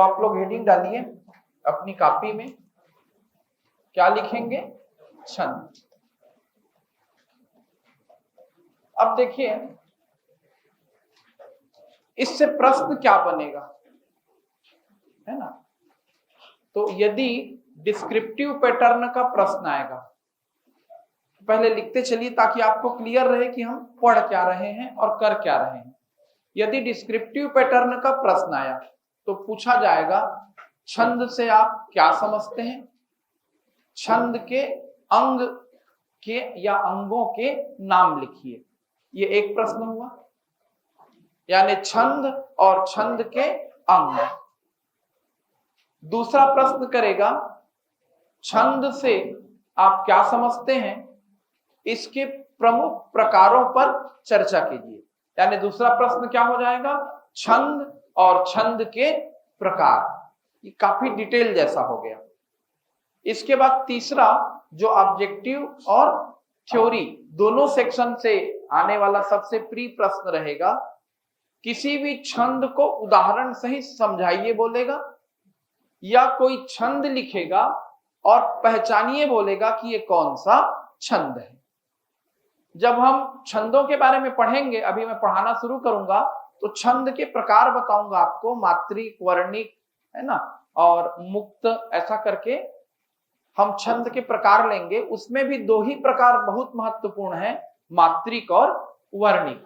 आप लोग हेडिंग डालिए अपनी कॉपी में, क्या लिखेंगे? छंद। अब देखिए इससे प्रश्न क्या बनेगा, है ना? तो यदि डिस्क्रिप्टिव पैटर्न का प्रश्न आएगा, पहले लिखते चलिए ताकि आपको क्लियर रहे कि हम पढ़ क्या रहे हैं और कर क्या रहे हैं। यदि डिस्क्रिप्टिव पैटर्न का प्रश्न आया तो पूछा जाएगा छंद से आप क्या समझते हैं, छंद के अंग के या अंगों के नाम लिखिए। ये एक प्रश्न हुआ, यानी छंद और छंद के अंग। दूसरा प्रश्न करेगा छंद से आप क्या समझते हैं, इसके प्रमुख प्रकारों पर चर्चा कीजिए। यानी दूसरा प्रश्न क्या हो जाएगा, छंद और छंद के प्रकार। ये काफी डिटेल जैसा हो गया। इसके बाद तीसरा जो ऑब्जेक्टिव और थ्योरी दोनों सेक्शन से आने वाला सबसे प्री प्रश्न रहेगा, किसी भी छंद को उदाहरण सहित समझाइए बोलेगा, या कोई छंद लिखेगा और पहचानिए बोलेगा कि ये कौन सा छंद है। जब हम छंदों के बारे में पढ़ेंगे, अभी मैं पढ़ाना शुरू करूंगा तो छंद के प्रकार बताऊंगा आपको, मात्रिक, वर्णिक, है ना, और मुक्त, ऐसा करके हम छंद के प्रकार लेंगे। उसमें भी दो ही प्रकार बहुत महत्वपूर्ण है, मात्रिक और वर्णिक,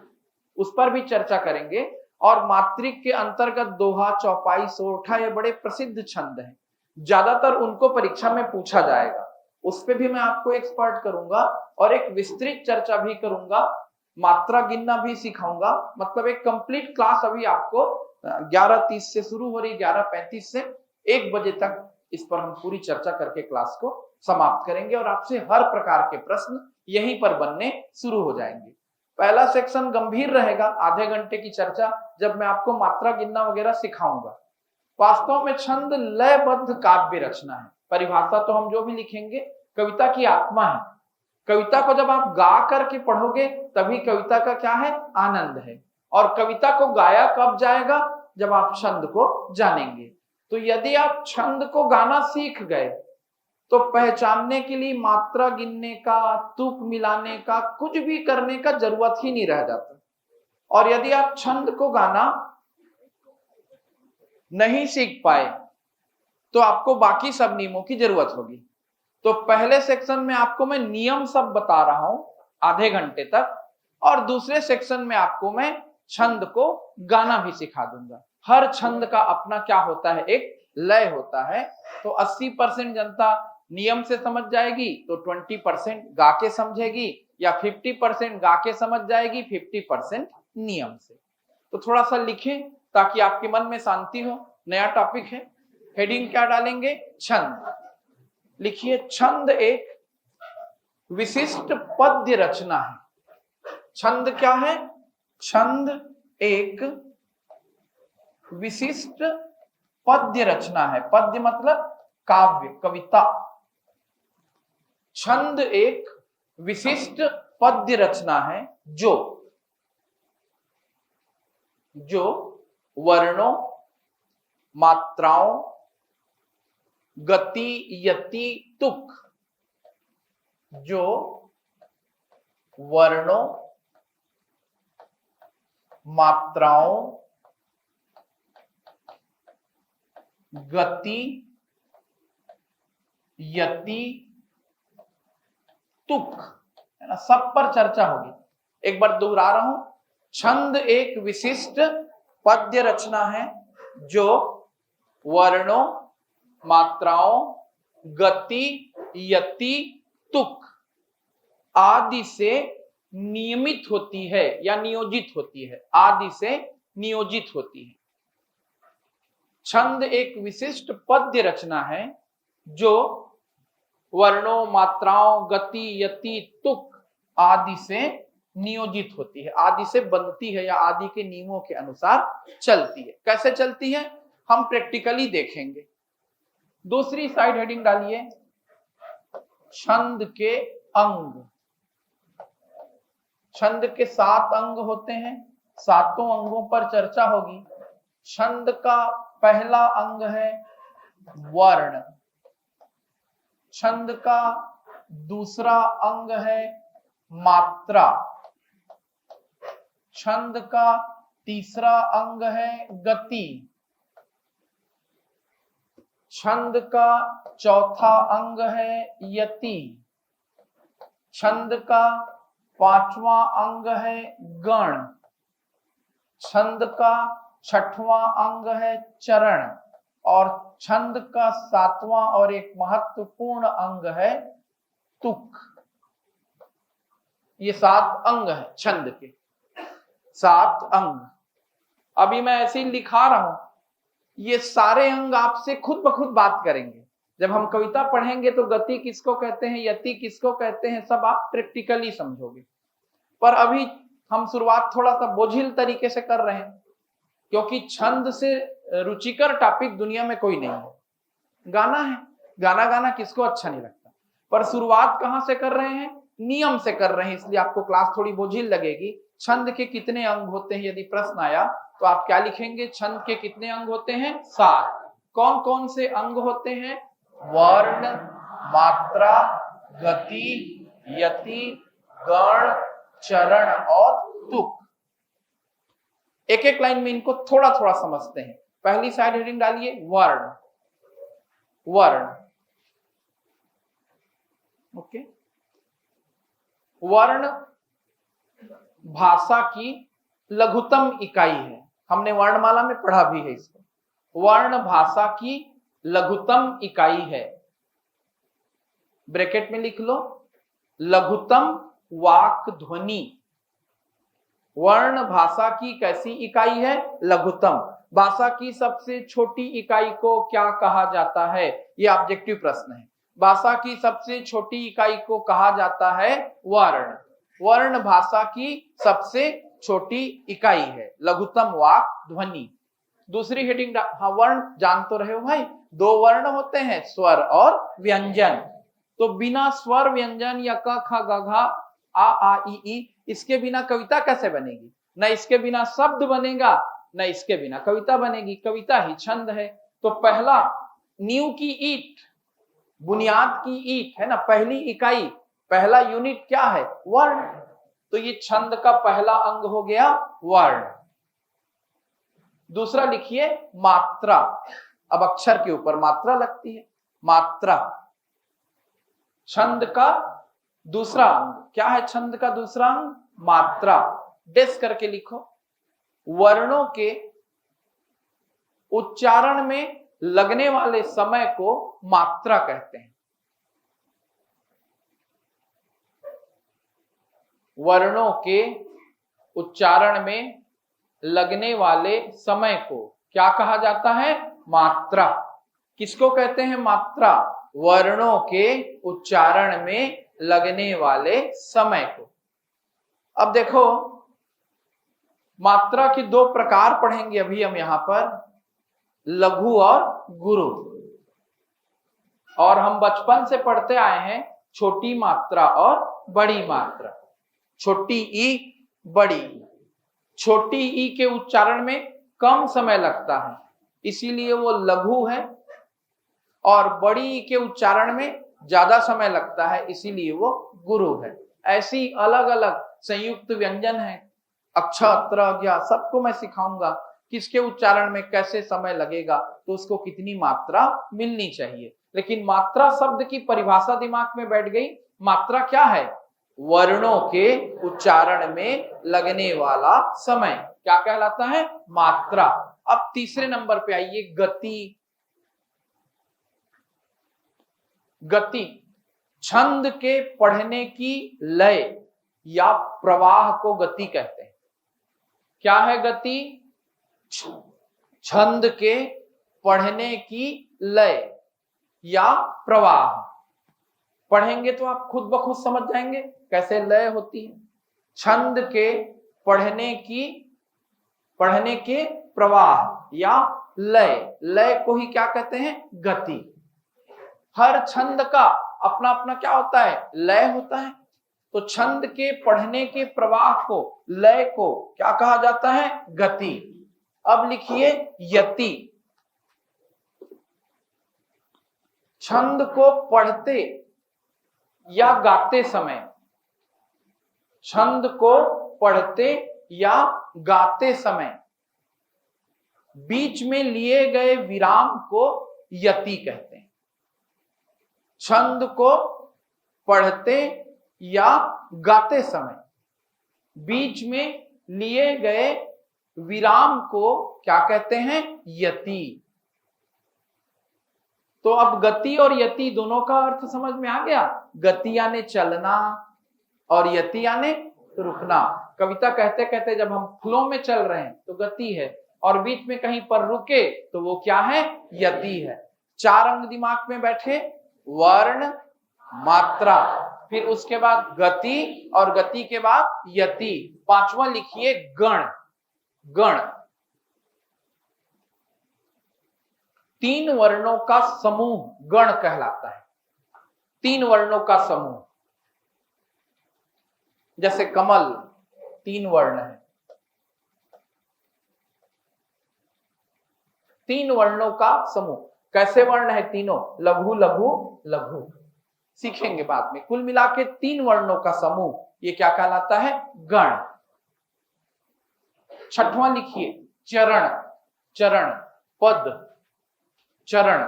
उस पर भी चर्चा करेंगे। और मात्रिक के अंतर्गत दोहा, चौपाई, सोरठा ये बड़े प्रसिद्ध छंद हैं, ज्यादातर उनको परीक्षा में पूछा जाएगा। उस पर भी मैं आपको एक्सपर्ट करूंगा और एक विस्तृत चर्चा भी करूंगा, मात्रा गिनना भी सिखाऊंगा। मतलब एक कंप्लीट क्लास अभी आपको 11:30 से शुरू हो रही, 11:35 से 1 बजे तक इस पर हम पूरी चर्चा करके क्लास को समाप्त करेंगे और आपसे हर प्रकार के प्रश्न यहीं पर बनने शुरू हो जाएंगे। पहला सेक्शन गंभीर रहेगा, आधे घंटे की चर्चा, जब मैं आपको मात्रा गिनना वगैरह सिखाऊंगा। वास्तव में छंद लयबद्ध काव्य रचना है। परिभाषा तो हम जो भी लिखेंगे, कविता की आत्मा है। कविता को जब आप गा करके पढ़ोगे तभी कविता का क्या है, आनंद है। और कविता को गाया कब जाएगा, जब आप छंद को जानेंगे। तो यदि आप छंद को गाना सीख गए तो पहचानने के लिए मात्रा गिनने का, तुक मिलाने का, कुछ भी करने का जरूरत ही नहीं रह जाता। और यदि आप छंद को गाना नहीं सीख पाए तो आपको बाकी सब नियमों की जरूरत होगी। तो पहले सेक्शन में आपको मैं नियम सब बता रहा हूं आधे घंटे तक, और दूसरे सेक्शन में आपको मैं छंद को गाना भी सिखा दूंगा। हर छंद का अपना क्या होता है, एक लय होता है। तो 80% जनता नियम से समझ जाएगी तो 20% गा के समझेगी, या 50% गा के समझ जाएगी, 50% नियम से। तो थोड़ा सा लिखें ताकि आपके मन में शांति हो। नया टॉपिक है, हेडिंग क्या डालेंगे, छंद। लिखिए, छंद एक विशिष्ट पद्य रचना है। छंद क्या है, छंद एक विशिष्ट पद्य रचना है। पद्य मतलब काव्य, कविता। छंद एक विशिष्ट पद्य रचना है जो वर्णों, मात्राओं, गति, यति, तुक, जो वर्णों, मात्राओं, गति, यति, तुक, है ना, सब पर चर्चा होगी। एक बार दोहरा रहा हूं, छंद एक विशिष्ट पद्य रचना है जो वर्णों, मात्राओं, गति, यति, तुक आदि से नियमित होती है या नियोजित होती है। आदि से नियोजित होती है। छंद एक विशिष्ट पद्य रचना है जो वर्णों, मात्राओं, गति, यति, तुक आदि से नियोजित होती है, आदि से बनती है या आदि के नियमों के अनुसार चलती है। कैसे चलती है हम प्रैक्टिकली देखेंगे। दूसरी साइड हेडिंग डालिए, छंद के अंग। छंद के 7 अंग होते हैं, 7 अंगों पर चर्चा होगी। छंद का पहला अंग है वर्ण, छंद का दूसरा अंग है मात्रा, छंद का तीसरा अंग है गति, छंद का चौथा अंग है यति, छंद का पांचवा अंग है गण, छंद का छठवां अंग है चरण और छंद का सातवां और एक महत्वपूर्ण अंग है तुक। ये 7 अंग है छंद के, 7 अंग। अभी मैं ऐसे ही लिखा रहा हूं, ये सारे अंग आपसे खुद ब खुद बात करेंगे। जब हम कविता पढ़ेंगे तो गति किसको कहते हैं, यति किसको कहते हैं, सब आप प्रैक्टिकली समझोगे। पर अभी हम शुरुआत थोड़ा सा बोझिल तरीके से कर रहे हैं, क्योंकि छंद से रुचिकर टॉपिक दुनिया में कोई नहीं है। गाना है, गाना गाना किसको अच्छा नहीं लगता, पर शुरुआत कहां से कर रहे हैं, नियम से कर रहे हैं, इसलिए आपको क्लास थोड़ी बोझिल लगेगी। छंद के कितने अंग होते हैं, यदि प्रश्न आया तो आप क्या लिखेंगे, छंद के कितने अंग होते हैं, 7। कौन कौन से अंग होते हैं, वर्ण, मात्रा, गति, यति, गण, चरण और तुक। एक एक लाइन में इनको थोड़ा थोड़ा समझते हैं। पहली साइड हेडिंग डालिए वर्ण, वर्ण। ओके, वर्ण भाषा की लघुतम इकाई है, हमने वर्णमाला में पढ़ा भी है इसको। वर्ण भाषा की लघुतम इकाई है, ब्रैकेट में लिख लो, लघुतम वाक ध्वनि। वर्ण भाषा की कैसी इकाई है, लघुतम। भाषा की सबसे छोटी इकाई को क्या कहा जाता है, यह ऑब्जेक्टिव प्रश्न है। भाषा की सबसे छोटी इकाई को कहा जाता है वर्ण। वर्ण भाषा की सबसे छोटी इकाई है, लघुतम वाक ध्वनि। दूसरी हेडिंग, हाँ वर्ण जान तो रहे हो भाई, 2 वर्ण होते हैं, स्वर और व्यंजन। तो बिना स्वर व्यंजन या क ख ग घ आ ई, इसके बिना कविता कैसे बनेगी, न इसके बिना शब्द बनेगा, न इसके बिना कविता बनेगी। कविता ही छंद है। तो पहला नींव की ईंट, बुनियाद की ईंट है ना, पहली इकाई, पहला यूनिट क्या है, वर्ण। तो ये छंद का पहला अंग हो गया वर्ण। दूसरा लिखिए मात्रा। अब अक्षर के ऊपर मात्रा लगती है, मात्रा छंद का दूसरा अंग। क्या है छंद का दूसरा अंग, मात्रा। डेस करके लिखो, वर्णों के उच्चारण में लगने वाले समय को मात्रा कहते हैं। वर्णों के उच्चारण में लगने वाले समय को क्या कहा जाता है, मात्रा। किसको कहते हैं मात्रा, वर्णों के उच्चारण में लगने वाले समय को। अब देखो मात्रा के 2 प्रकार पढ़ेंगे अभी हम यहां पर, लघु और गुरु। और हम बचपन से पढ़ते आए हैं छोटी मात्रा और बड़ी मात्रा, छोटी ई, बड़ी ई। छोटी ई के उच्चारण में कम समय लगता है, इसीलिए वो लघु है, और बड़ी ई के उच्चारण में ज्यादा समय लगता है, इसीलिए वो गुरु है। ऐसी अलग अलग संयुक्त व्यंजन है, अक्षर ज्ञा सबको मैं सिखाऊंगा, किसके उच्चारण में कैसे समय लगेगा, तो उसको कितनी मात्रा मिलनी चाहिए। लेकिन मात्रा शब्द की परिभाषा दिमाग में बैठ गई। मात्रा क्या है, वर्णों के उच्चारण में लगने वाला समय क्या कहलाता है, मात्रा। अब तीसरे नंबर पे आइए, गति। गति छंद के पढ़ने की लय या प्रवाह को गति कहते हैं। क्या है गति, छंद के पढ़ने की लय या प्रवाह। पढ़ेंगे तो आप खुद ब खुद समझ जाएंगे कैसे लय होती है। छंद के पढ़ने के प्रवाह या लय, लय को ही क्या कहते हैं, गति। हर छंद का अपना अपना क्या होता है, लय होता है। तो छंद के पढ़ने के प्रवाह को, लय को क्या कहा जाता है, गति। अब लिखिए यति। छंद को पढ़ते या गाते समय, छंद को पढ़ते या गाते समय बीच में लिए गए विराम को यति कहते हैं। छंद को पढ़ते या गाते समय बीच में लिए गए विराम को क्या कहते हैं? यति। तो अब गति और यति दोनों का अर्थ समझ में आ गया। गति यानी चलना और यति यानी रुकना। कविता कहते कहते जब हम फ्लो में चल रहे हैं तो गति है, और बीच में कहीं पर रुके तो वो क्या है? यति है। 4 अंग दिमाग में बैठे, वर्ण, मात्रा, फिर उसके बाद गति, और गति के बाद यति। 5वां लिखिए गण। गण 3 वर्णों का समूह गण कहलाता है। 3 वर्णों का समूह, जैसे कमल 3 वर्ण है। 3 वर्णों का समूह। कैसे वर्ण है तीनों? लघु लघु लघु, सीखेंगे बाद में। कुल मिला के 3 वर्णों का समूह, ये क्या कहलाता है? गण। 6वां लिखिए चरण। चरण पद, चरण।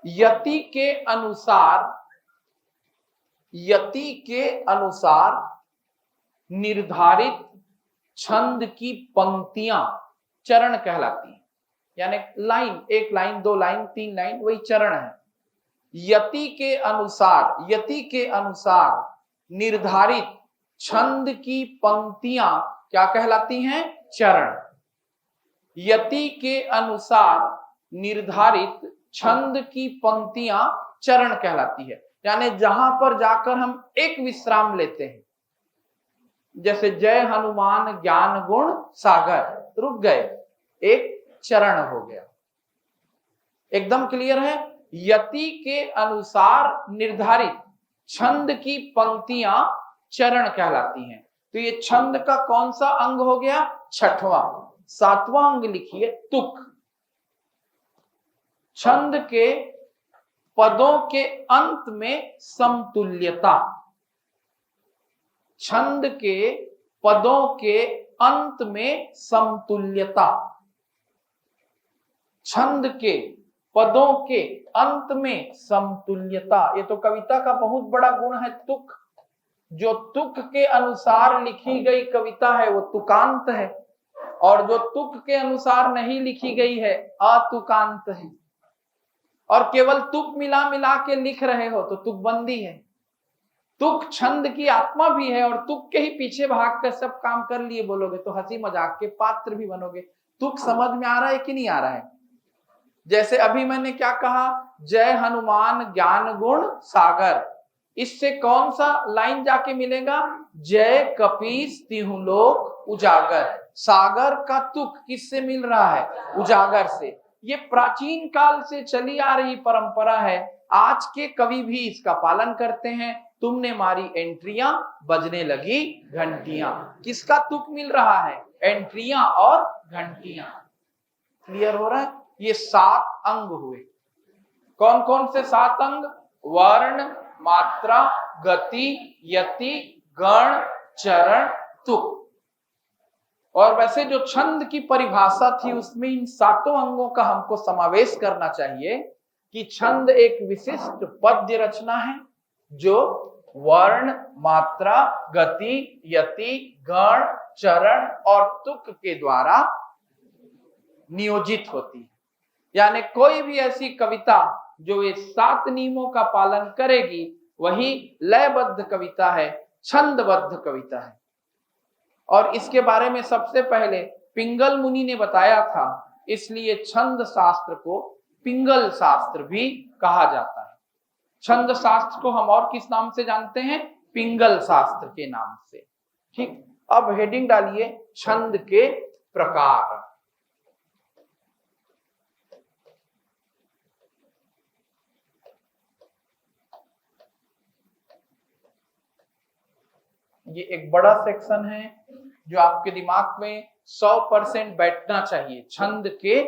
यति के अनुसार, यति के अनुसार निर्धारित छंद की पंक्तियां चरण कहलाती हैं। यानी लाइन, 1 लाइन, 2 लाइन, 3 लाइन, वही चरण है। यति के अनुसार, यति के अनुसार निर्धारित छंद की पंक्तियां क्या कहलाती हैं? चरण। यति के अनुसार निर्धारित छंद की पंक्तियां चरण कहलाती है। यानी जहां पर जाकर हम एक विश्राम लेते हैं, जैसे जय हनुमान ज्ञान गुण सागर, रुक गए, एक चरण हो गया। एकदम क्लियर है? यति के अनुसार निर्धारित छंद की पंक्तियां चरण कहलाती हैं। तो ये छंद का कौन सा अंग हो गया? 6वां। 7वां अंग लिखिए तुक। छंद के पदों के अंत में समतुल्यता। छंद के पदों के अंत में समतुल्यता। छंद के पदों के अंत में समतुल्यता, ये तो कविता का बहुत बड़ा गुण है। तुक, जो तुक के अनुसार लिखी गई कविता है वो तुकांत है, और जो तुक के अनुसार नहीं लिखी गई है अतुकांत है। और केवल तुक मिला मिला के लिख रहे हो तो तुकबंदी है। तुक छंद की आत्मा भी है, और तुक के ही पीछे भाग कर सब काम कर लिए बोलोगे तो हंसी मजाक के पात्र भी बनोगे। तुक समझ में आ रहा है कि नहीं आ रहा है? जैसे अभी मैंने क्या कहा? जय हनुमान ज्ञान गुण सागर। इससे कौन सा लाइन जाके मिलेगा? जय कपीस तिहु लोक उजागर। सागर का तुक किससे मिल रहा है? उजागर से। ये प्राचीन काल से चली आ रही परंपरा है। आज के कवि भी इसका पालन करते हैं। तुमने मारी एंट्रियां, बजने लगी घंटियां। किसका तुक मिल रहा है? एंट्रियां और घंटियां। क्लियर हो रहा है? ये 7 अंग हुए। कौन कौन से 7 अंग? वर्ण, मात्रा, गति, यति, गण, चरण, तुक। और वैसे जो छंद की परिभाषा थी उसमें इन 7 अंगों का हमको समावेश करना चाहिए कि छंद एक विशिष्ट पद्य रचना है जो वर्ण, मात्रा, गति, यति, गण, चरण और तुक के द्वारा नियोजित होती है। यानी कोई भी ऐसी कविता जो ये 7 नियमों का पालन करेगी वही लयबद्ध कविता है, छंदबद्ध कविता है। और इसके बारे में सबसे पहले पिंगल मुनि ने बताया था, इसलिए छंद शास्त्र को पिंगल शास्त्र भी कहा जाता है। छंद शास्त्र को हम और किस नाम से जानते हैं? पिंगल शास्त्र के नाम से। ठीक, अब हेडिंग डालिए छंद के प्रकार। ये एक बड़ा सेक्शन है जो आपके दिमाग में 100% बैठना चाहिए। छंद के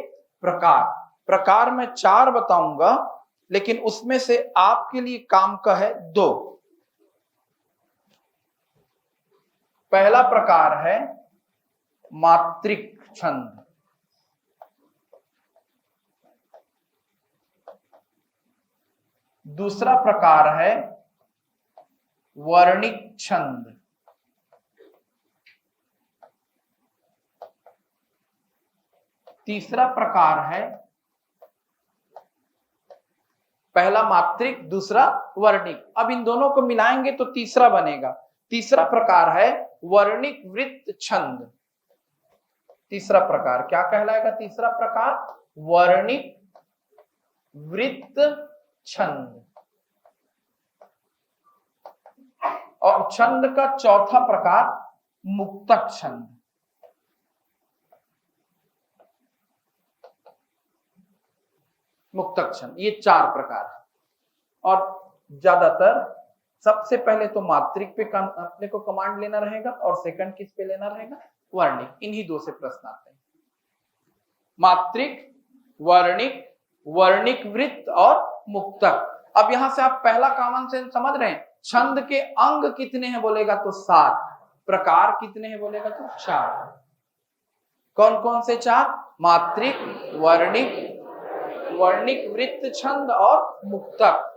प्रकार। प्रकार मैं 4 बताऊंगा, लेकिन उसमें से आपके लिए काम का है 2। पहला प्रकार है मात्रिक छंद, दूसरा प्रकार है वर्णिक छंद, तीसरा प्रकार है, पहला मात्रिक दूसरा वर्णिक। अब इन दोनों को मिलाएंगे तो तीसरा बनेगा। तीसरा प्रकार है वर्णिक वृत्त छंद। तीसरा प्रकार क्या कहलाएगा? तीसरा प्रकार वर्णिक वृत्त छंद। और छंद का चौथा प्रकार मुक्तक छंद। मुक्तक छंद, ये 4 प्रकार है। और ज्यादातर सबसे पहले तो मात्रिक पे अपने को कमांड लेना रहेगा, और सेकंड किस पे लेना रहेगा? वर्णिक। इन्हीं 2 से प्रश्न आते हैं, मात्रिक, वर्णिक, वर्णिक वृत्त और मुक्तक। अब यहां से आप पहला कॉमन सेंस समझ रहे हैं। छंद के अंग कितने हैं बोलेगा तो 7, प्रकार कितने हैं बोलेगा तो 4। कौन कौन से 4? मात्रिक, वर्णिक, वर्णिक वृत्त छंद और मुक्तक।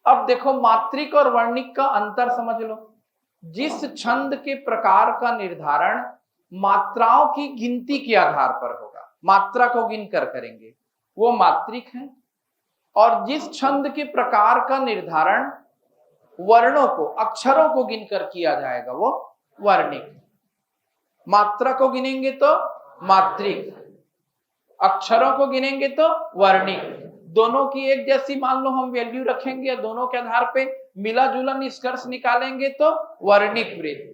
अब देखो मात्रिक और वर्णिक का अंतर समझ लो। जिस छंद के प्रकार का निर्धारण मात्राओं की गिनती के आधार पर होगा, मात्रा को गिनकर करेंगे, वो मात्रिक है। और जिस छंद के प्रकार का निर्धारण वर्णों को, अक्षरों को गिनकर किया जाएगा, वो वर्णिक। मात्रा को गिनेंगे तो मात्रिक, अक्षरों को गिनेंगे तो वर्णिक। दोनों की एक जैसी मान लो हम वैल्यू रखेंगे, दोनों के आधार पे मिला जुला निष्कर्ष निकालेंगे तो वर्णिक वृत्त।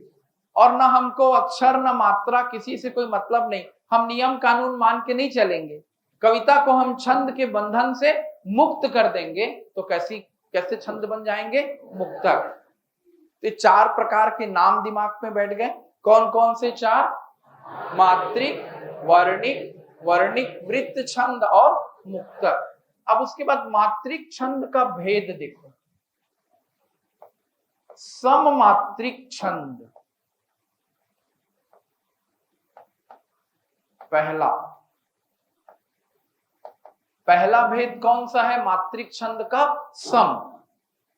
और ना हमको अक्षर ना मात्रा किसी से कोई मतलब नहीं, हम नियम कानून मान के नहीं चलेंगे। कविता को हम छंद के बंधन से मुक्त कर देंगे तो कैसे छंद बन जाएंगे? मुक्तक। तो 4 प्रकार के नाम दिमाग में बैठ गए। कौन कौन से 4? मात्रिक, वर्णिक, वर्णिक वृत्त छंद और मुक्तक। अब उसके बाद मात्रिक छंद का भेद देखो। सममात्रिक छंद पहला भेद कौन सा है? मात्रिक छंद का सम।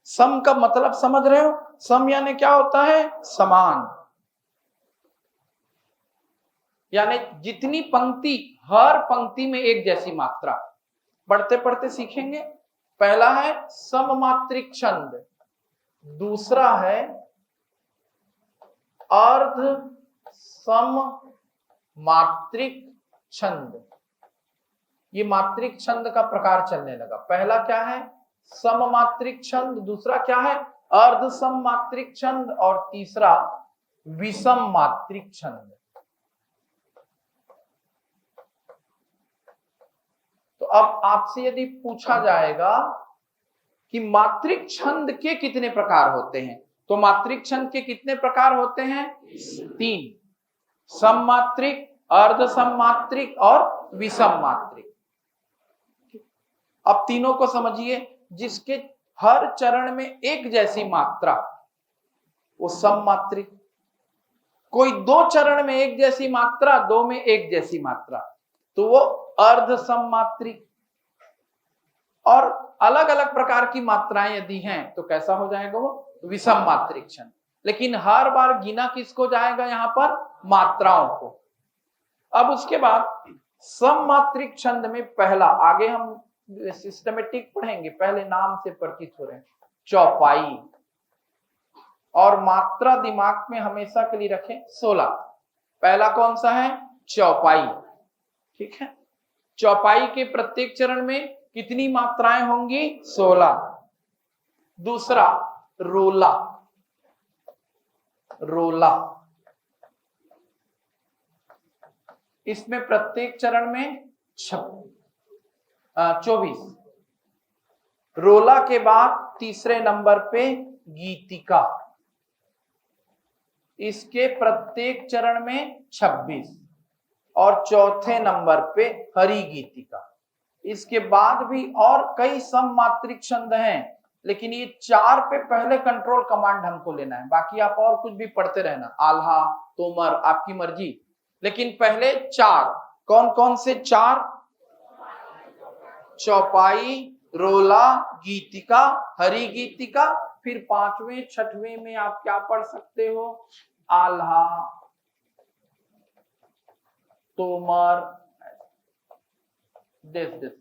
सम का मतलब समझ रहे हो? सम यानी क्या होता है? समान। यानी जितनी पंक्ति, हर पंक्ति में एक जैसी मात्रा। पढ़ते पढ़ते सीखेंगे। पहला है सममात्रिक छंद, दूसरा है अर्ध सममात्रिक छंद। ये मात्रिक छंद का प्रकार चलने लगा। पहला क्या है? सममात्रिक छंद, दूसरा क्या है? अर्ध सममात्रिक छंद, और तीसरा विषम मात्रिक छंद। तो अब आपसे यदि पूछा जाएगा कि मात्रिक छंद के कितने प्रकार होते हैं, तो मात्रिक छंद के कितने प्रकार होते हैं? 3, सममात्रिक, अर्ध सममात्रिक और विषम मात्रिक। अब तीनों को समझिए। जिसके हर चरण में एक जैसी मात्रा, वो सममात्रिक। कोई 2 चरण में एक जैसी मात्रा, 2 में एक जैसी मात्रा, तो वो अर्ध सममात्रिक। और अलग अलग प्रकार की मात्राएं यदि हैं तो कैसा हो जाएगा? वो विषम मात्रिक छंद। लेकिन हर बार गिना किसको जाएगा? यहां पर मात्राओं को। अब उसके बाद सममात्रिक छंद में पहला, आगे हम सिस्टमेटिक पढ़ेंगे, पहले नाम से परिचित हो रहे हैं, चौपाई। और मात्रा दिमाग में हमेशा के लिए रखें 16। पहला कौन सा है? चौपाई। ठीक है। चौपाई के प्रत्येक चरण में कितनी मात्राएं होंगी? 16। दूसरा रोला। रोला, इसमें प्रत्येक चरण में 24। रोला के बाद तीसरे नंबर पे गीतिका, इसके प्रत्येक चरण में 26। और चौथे नंबर पे हरि गीतिका। इसके बाद भी और कई सममात्रिक छंद हैं, लेकिन ये 4 पे पहले कंट्रोल कमांड हमको लेना है। बाकी आप और कुछ भी पढ़ते रहना, आल्हा, तोमर, आपकी मर्जी, लेकिन पहले 4। कौन कौन से 4? चौपाई, रोला, गीतिका, हरि गीतिका। फिर 5वें 6वें में आप क्या पढ़ सकते हो? आल्हा, तोमर, देश।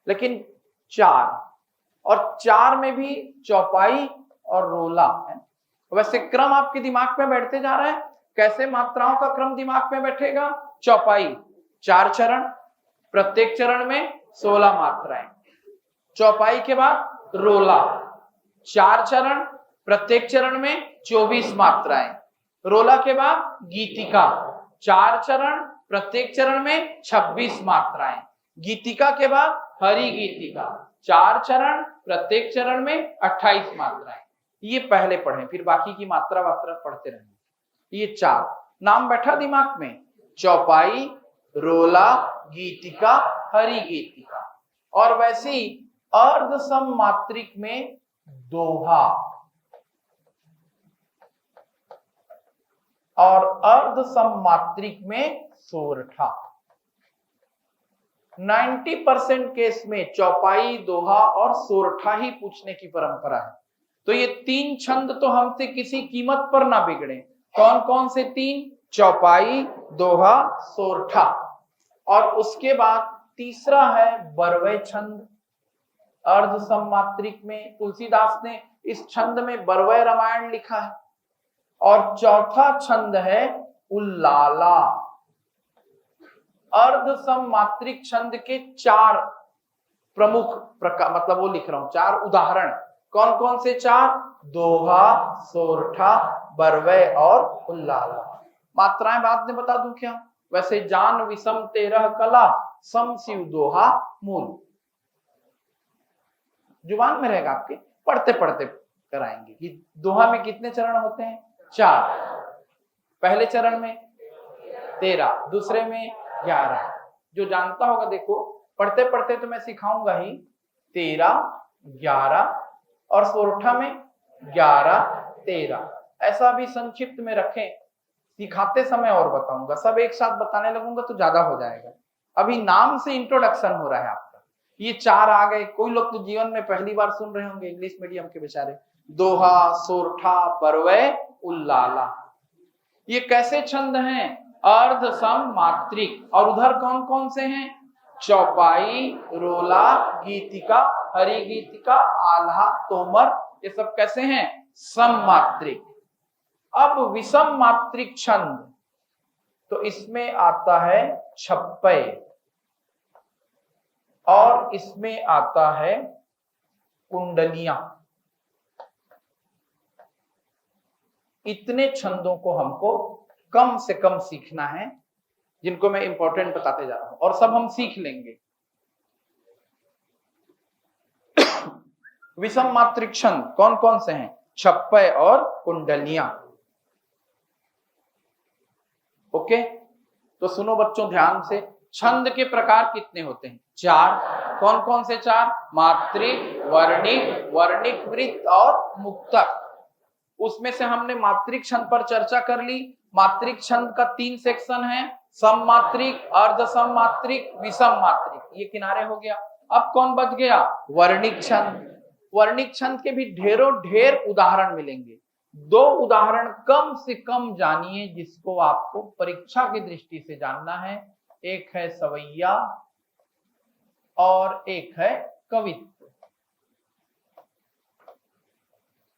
लेकिन 4, और 4 में भी चौपाई और रोला है। वैसे क्रम आपके दिमाग में बैठते जा रहा है। कैसे मात्राओं का क्रम दिमाग में बैठेगा? चौपाई 4 चरण, प्रत्येक चरण में 16 मात्राएं। चौपाई के बाद रोला 4 चरण, प्रत्येक चरण में 24 मात्राएं। रोला के बाद गीतिका 4 चरण, प्रत्येक चरण में 26 मात्राएं। गीतिका के बाद हरि गीतिका 4 चरण, प्रत्येक चरण में 28 मात्राएं। ये पहले पढ़ें, फिर बाकी की मात्रा पढ़ते रहें। ये 4 नाम बैठा दिमाग में? चौपाई, रोला, गीतिका, हरि गीतिका। और वैसे ही अर्ध सममात्रिक में दोहा और अर्ध सममात्रिक में सोरठा। 90% केस में चौपाई, दोहा और सोरठा ही पूछने की परंपरा है। तो ये 3 छंद तो हमसे किसी कीमत पर ना बिगड़े। कौन कौन से 3? चौपाई, दोहा, सोरठा। और उसके बाद तीसरा है बरवै छंद। अर्ध सममात्रिक में तुलसीदास ने इस छंद में बरवै रामायण लिखा है। और चौथा छंद है उल्लाला। अर्ध सममात्रिक छंद के 4 प्रमुख प्रकार, मतलब वो लिख रहा हूं 4 उदाहरण। कौन कौन से 4? दोहा, सोरठा, बरवै और उल्लाला। मात्राएं बाद में बता दूं क्या? वैसे जान विषम 13 कला, सम शिव दोहा मूल। जुबान में रहेगा आपके, पढ़ते पढ़ते कराएंगे कि दोहा में कितने चरण होते हैं? 4। पहले चरण में 13, दूसरे में 11। जो जानता होगा देखो, पढ़ते पढ़ते तो मैं सिखाऊंगा ही। 13, 11 और सोरठा में 11, 13। ऐसा भी संक्षिप्त में रखें, सिखाते समय और बताऊंगा। सब एक साथ बताने लगूंगा तो ज्यादा हो जाएगा। अभी नाम से इंट्रोडक्शन हो रहा है आपका। ये 4 आ गए। कोई लोग तो जीवन में पहली बार सुन रहे होंगे, इंग्लिश मीडियम के बेचारे। दोहा, सोरठा, बरवै, उल्लाला। ये कैसे छंद हैं? अर्ध सममात्रिक। और उधर कौन कौन से हैं? चौपाई, रोला, गीतिका, हरि गीतिका, आल्हा, तोमर। ये सब कैसे हैं? सममात्रिक। अब विषम मात्रिक छंद, तो इसमें आता है छप्पय और इसमें आता है कुंडलियां। इतने छंदों को हमको कम से कम सीखना है, जिनको मैं इंपॉर्टेंट बताते जा रहा हूं, और सब हम सीख लेंगे। विषम मात्रिक छंद कौन कौन से हैं? छप्पय और कुंडलियां। ओके, तो सुनो बच्चों ध्यान से। छंद के प्रकार कितने होते हैं? 4। कौन कौन से 4? मात्रिक, वर्णिक, वर्णिक वृत्त और मुक्तक। उसमें से हमने मात्रिक छंद पर चर्चा कर ली। मात्रिक छंद का 3 सेक्शन है, सममात्रिक, अर्ध सममात्रिक, विषम मात्रिक। ये किनारे हो गया। अब कौन बच गया? वर्णिक छंद। वर्णिक छंद के भी ढेर उदाहरण मिलेंगे। 2 उदाहरण कम से कम जानिए, जिसको आपको परीक्षा की दृष्टि से जानना है। एक है सवैया और एक है कवित्व।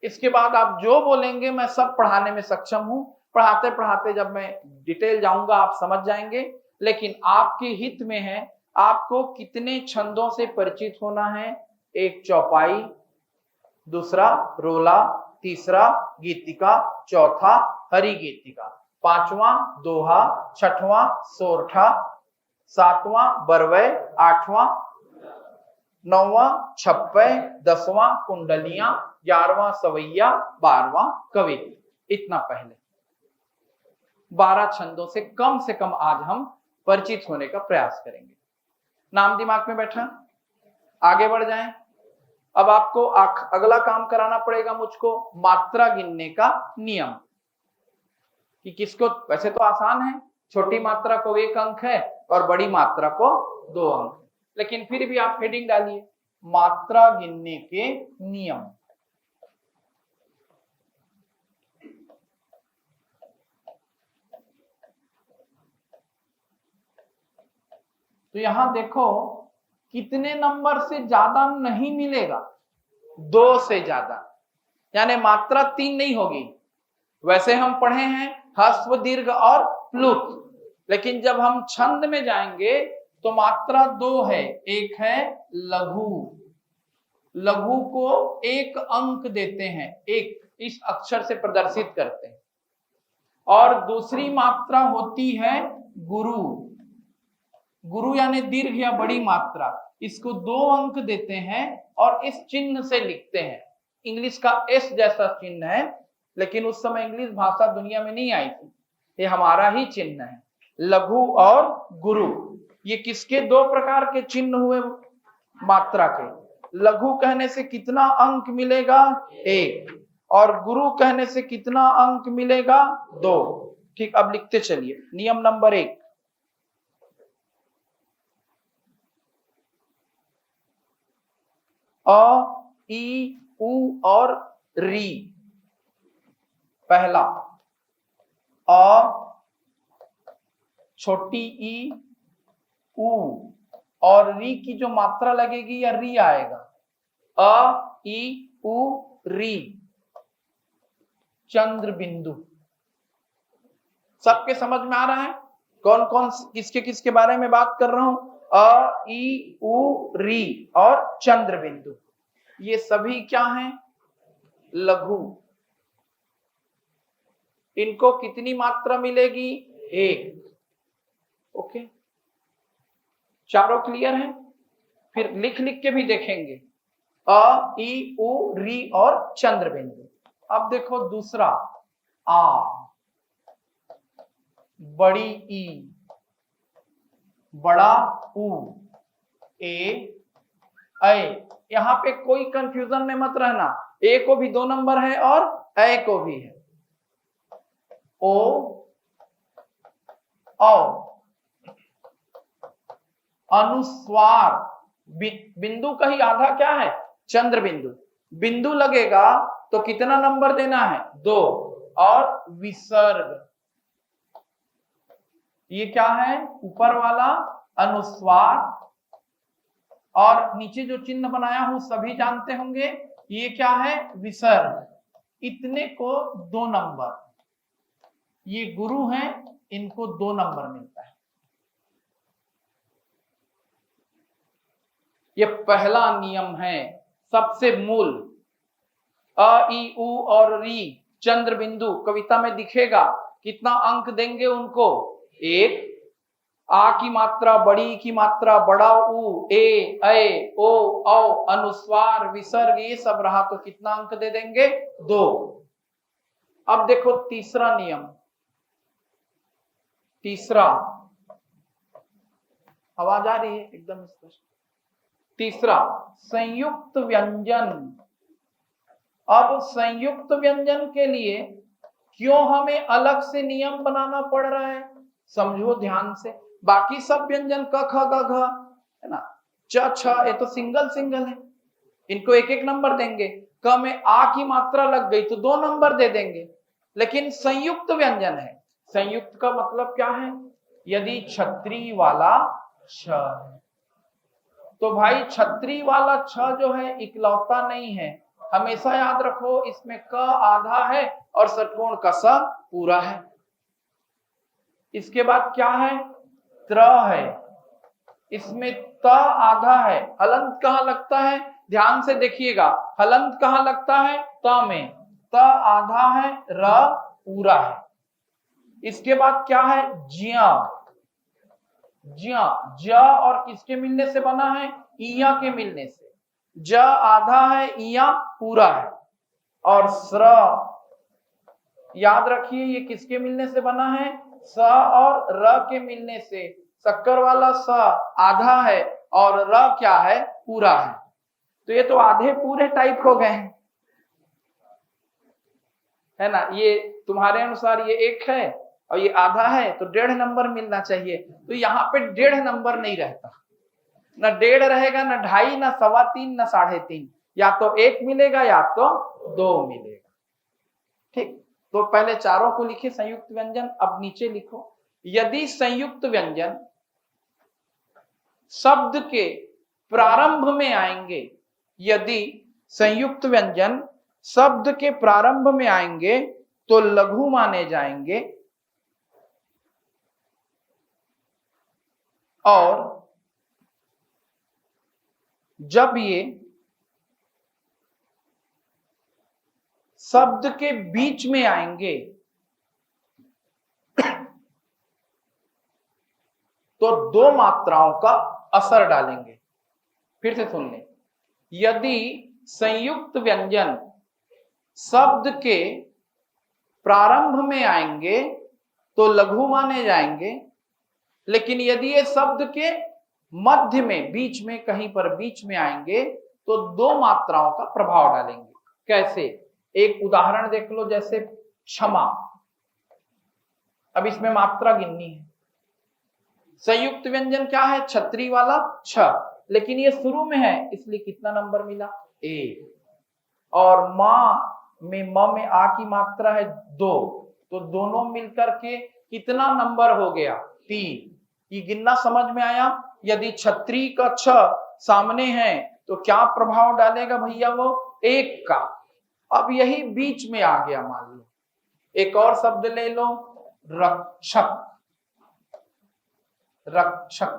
इसके बाद आप जो बोलेंगे मैं सब पढ़ाने में सक्षम हूं। पढ़ाते पढ़ाते जब मैं डिटेल जाऊंगा आप समझ जाएंगे। लेकिन आपके हित में है आपको कितने छंदों से परिचित होना है। एक चौपाई, दूसरा रोला, तीसरा गीतिका, चौथा हरि गीतिका, 5वां दोहा, 6वां सोरठा, 7वां बरवै, 8वां 9वां छप्पय, 10वां कुंडलियां, 11वां सवैया, 12वां कवित्व। इतना पहले 12 छंदों से कम आज हम परिचित होने का प्रयास करेंगे। नाम दिमाग में बैठा? आगे बढ़ जाएं। अब आपको अगला काम कराना पड़ेगा मुझको, मात्रा गिनने का नियम। कि किसको, वैसे तो आसान है, छोटी मात्रा को 1 अंक है और बड़ी मात्रा को 2 अंक है, लेकिन फिर भी आप हेडिंग डालिए, मात्रा गिनने के नियम। तो यहां देखो, कितने नंबर से ज्यादा नहीं मिलेगा? 2 से ज्यादा, यानी मात्रा 3 नहीं होगी। वैसे हम पढ़े हैं ह्रस्व, दीर्घ और प्लुत, लेकिन जब हम छंद में जाएंगे तो मात्रा 2 है। एक है लघु, लघु को 1 अंक देते हैं, 1 इस अक्षर से प्रदर्शित करते हैं। और दूसरी मात्रा होती है गुरु, गुरु यानी दीर्घ या बड़ी मात्रा, इसको 2 अंक देते हैं और इस चिन्ह से लिखते हैं। इंग्लिश का एस जैसा चिन्ह है, लेकिन उस समय इंग्लिश भाषा दुनिया में नहीं आई थी, ये हमारा ही चिन्ह है, लघु और गुरु। ये किसके 2 प्रकार के चिन्ह हुए? मात्रा के। लघु कहने से कितना अंक मिलेगा? 1, और गुरु कहने से कितना अंक मिलेगा? 2। ठीक, अब लिखते चलिए। नियम नंबर 1, अ, ई, उ और री। पहला, अ, छोटी ई, उ और री की जो मात्रा लगेगी या री आएगा, अ, ई, उ, री, चंद्र बिंदु। सबके समझ में आ रहा है कौन कौन किसके किसके बारे में बात कर रहा हूं? अ, ई, उ, री और चंद्र बिंदु, ये सभी क्या हैं? लघु। इनको कितनी मात्रा मिलेगी? 1। ओके, चारों क्लियर है? फिर लिख लिख के भी देखेंगे, अ, ई, उ, री और चंद्र बिंदु। अब देखो दूसरा, आ, बड़ी ई, बड़ा उ, ए, ऐ। यहां पे कोई कंफ्यूजन में मत रहना, ए को भी 2 नंबर है और ऐ को भी है। ओ, औ, अनुस्वार, बिंदु का ही आधा क्या है? चंद्र बिंदु। बिंदु लगेगा तो कितना नंबर देना है? 2। और विसर्ग, ये क्या है? ऊपर वाला अनुस्वार, और नीचे जो चिन्ह बनाया हूं सभी जानते होंगे, ये क्या है? विसर्ग। इतने को 2 नंबर, ये गुरु हैं, इनको 2 नंबर मिलता है। ये पहला नियम है, सबसे मूल। अ, ई, उ और री, चंद्र बिंदु कविता में दिखेगा, कितना अंक देंगे उनको? 1। आ की मात्रा, बड़ी की मात्रा, बड़ा उ, ए, ऐ, ओ, औ, अनुस्वार, विसर्ग, ये सब रहा तो कितना अंक दे देंगे? 2। अब देखो तीसरा नियम, तीसरा, आवाज आ रही है एकदम स्पष्ट? तीसरा, संयुक्त व्यंजन। अब संयुक्त व्यंजन के लिए क्यों हमें अलग से नियम बनाना पड़ रहा है? समझो ध्यान से। बाकी सब व्यंजन क, ख, ग, घ है ना, च, छ, ये तो सिंगल सिंगल है, इनको 1-1 नंबर देंगे। क में आ की मात्रा लग गई तो 2 नंबर दे देंगे। लेकिन संयुक्त व्यंजन है, संयुक्त का मतलब क्या है? यदि छतरी वाला छ है, तो भाई छतरी वाला छ जो है इकलौता नहीं है, हमेशा याद रखो इसमें क आधा है और षटकोण का स पूरा है। इसके बाद क्या है? त्र है, इसमें त आधा है, हलंत कहां लगता है? ध्यान से देखिएगा, हलंत कहां लगता है? त में, त आधा है, र पूरा है। इसके बाद क्या है? ज्या, ज्या, ज और किसके मिलने से बना है? इया के मिलने से। ज आधा है, इया पूरा है। और स्र, याद रखिए ये किसके मिलने से बना है? स और र के मिलने से। शक्कर वाला स आधा है और र क्या है, पूरा है। तो ये तो आधे पूरे टाइप हो गए हैं, है ना। ये तुम्हारे अनुसार ये 1 है और ये आधा है, तो 1.5 नंबर मिलना चाहिए। तो यहाँ पे 1.5 नंबर नहीं रहता, ना 1.5 रहेगा, ना 2.5, ना 3.25, ना 3.5। या तो 1 मिलेगा या तो 2 मिलेगा। ठीक, तो पहले चारों को लिखे संयुक्त व्यंजन। अब नीचे लिखो, यदि संयुक्त व्यंजन शब्द के प्रारंभ में आएंगे, यदि संयुक्त व्यंजन शब्द के प्रारंभ में आएंगे तो लघु माने जाएंगे, और जब ये शब्द के बीच में आएंगे तो 2 मात्राओं का असर डालेंगे। फिर से सुन लें, यदि संयुक्त व्यंजन शब्द के प्रारंभ में आएंगे तो लघु माने जाएंगे, लेकिन यदि ये शब्द के मध्य में, बीच में, कहीं पर बीच में आएंगे तो 2 मात्राओं का प्रभाव डालेंगे। कैसे? एक उदाहरण देख लो, जैसे क्षमा। अब इसमें मात्रा गिननी है। संयुक्त व्यंजन क्या है? छतरी वाला छ, लेकिन ये शुरू में है इसलिए कितना नंबर मिला? 1। और मां में म में आ की मात्रा है 2, तो दोनों मिलकर के कितना नंबर हो गया? 3। ये गिनना समझ में आया? यदि छतरी का छ सामने है तो क्या प्रभाव डालेगा भैया? वो 1 का। अब यही बीच में आ गया, मान लो एक और शब्द ले लो, रक्षक। रक्षक,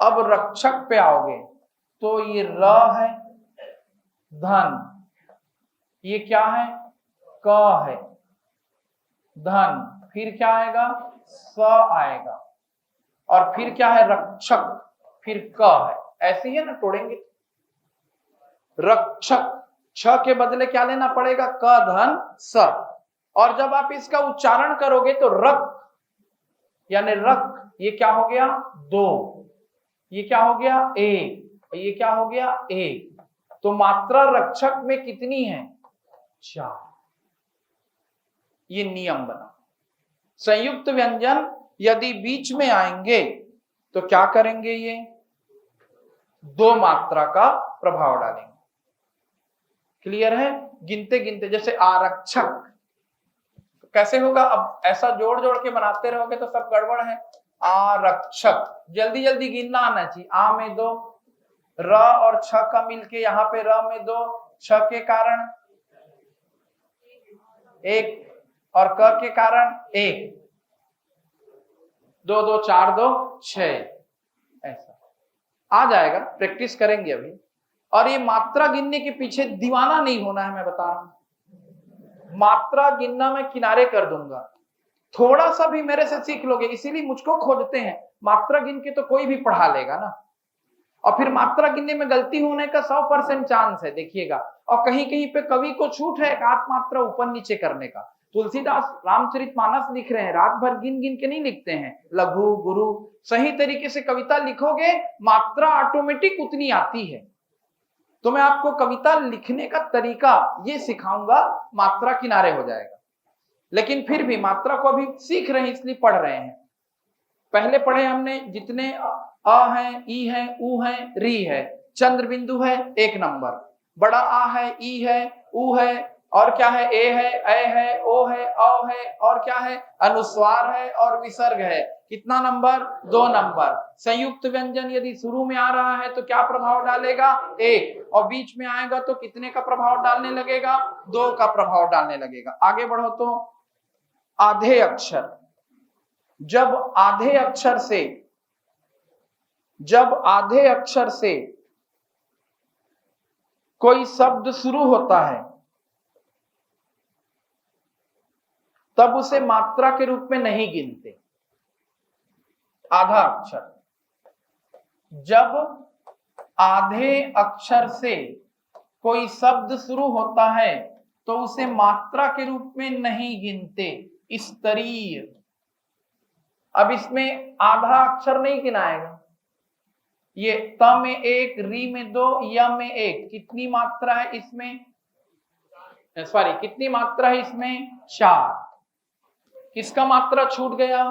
अब रक्षक पे आओगे तो ये र है, धन, ये क्या है? क है, धन, फिर क्या आएगा? स आएगा, और फिर क्या है? रक्षक, फिर क है। ऐसे ही है ना, तोड़ेंगे। रक्षक, छ के बदले क्या लेना पड़ेगा? क धन स। और जब आप इसका उच्चारण करोगे तो रक यानी रक, ये क्या हो गया? 2, ये क्या हो गया? 1, ये क्या हो गया? 1। तो मात्रा रक्षक में कितनी है? 4। ये नियम बना। संयुक्त व्यंजन यदि बीच में आएंगे तो क्या करेंगे? ये 2 मात्रा का प्रभाव डालेंगे। क्लियर है? गिनते गिनते, जैसे आरक्षक, कैसे होगा? अब ऐसा जोड़ जोड़ के बनाते रहोगे तो सब गड़बड़ है। आरक्षक, जल्दी जल्दी गिनना आना चाहिए। आ में 2, र और छ का मिलके यहाँ पे र में 2, छ के कारण 1 और क के कारण 1, 2 2 4 2 6, ऐसा आ जाएगा। प्रैक्टिस करेंगे अभी। और ये मात्रा गिनने के पीछे दीवाना नहीं होना है, मैं बता रहा हूं। मात्रा गिनना मैं किनारे कर दूंगा, थोड़ा सा भी मेरे से सीख लोगे, इसीलिए मुझको खोजते हैं। मात्रा गिन के तो कोई भी पढ़ा लेगा ना, और फिर मात्रा गिनने में गलती होने का 100% चांस है, देखिएगा। और कहीं कहीं पे कवि को छूट है एक आध मात्रा ऊपर नीचे करने का। तुलसीदास रामचरितमानस लिख रहे हैं, रात भर गिन गिन के नहीं लिखते हैं। लघु गुरु सही तरीके से कविता लिखोगे, मात्रा ऑटोमेटिक उतनी आती है। तो मैं आपको कविता लिखने का तरीका ये सिखाऊंगा, मात्रा किनारे हो जाएगा। लेकिन फिर भी मात्रा को अभी सीख रहे हैं इसलिए पढ़ रहे हैं। पहले पढ़े हमने जितने अ है, ई है, उ है, री है, चंद्र बिंदु है 1 नंबर, बड़ा आ है, ई है, उ है, और क्या है? ए है, ऐ है, ओ है, औ है, और क्या है? अनुस्वार है और विसर्ग है। कितना नंबर? 2 नंबर। संयुक्त व्यंजन यदि शुरू में आ रहा है तो क्या प्रभाव डालेगा? 1, और बीच में आएगा तो कितने का प्रभाव डालने लगेगा? 2 का प्रभाव डालने लगेगा। आगे बढ़ो तो आधे अक्षर, जब आधे अक्षर से कोई शब्द शुरू होता है तब उसे मात्रा के रूप में नहीं गिनते। आधा अक्षर, जब आधे अक्षर से कोई शब्द शुरू होता है तो उसे मात्रा के रूप में नहीं गिनते। स्तरीय, अब इसमें आधा अक्षर नहीं गिनाएगा, ये त में 1, री में 2, य में 1, कितनी मात्रा है इसमें, सॉरी कितनी मात्रा है इसमें, 4। किसका मात्रा छूट गया,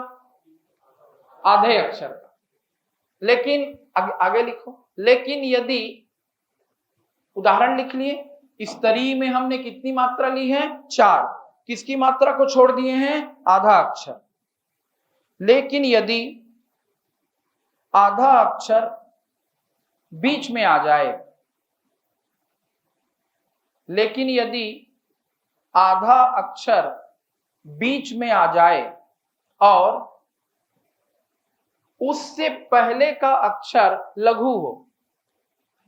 आधे अक्षर का। लेकिन आगे लिखो, लेकिन यदि उदाहरण लिख लिए, इस तरी में हमने कितनी मात्रा ली है, 4, किसकी मात्रा को छोड़ दिए हैं, आधा अक्षर। लेकिन यदि आधा अक्षर बीच में आ जाए, लेकिन यदि आधा अक्षर बीच में आ जाए और उससे पहले का अक्षर लघु हो,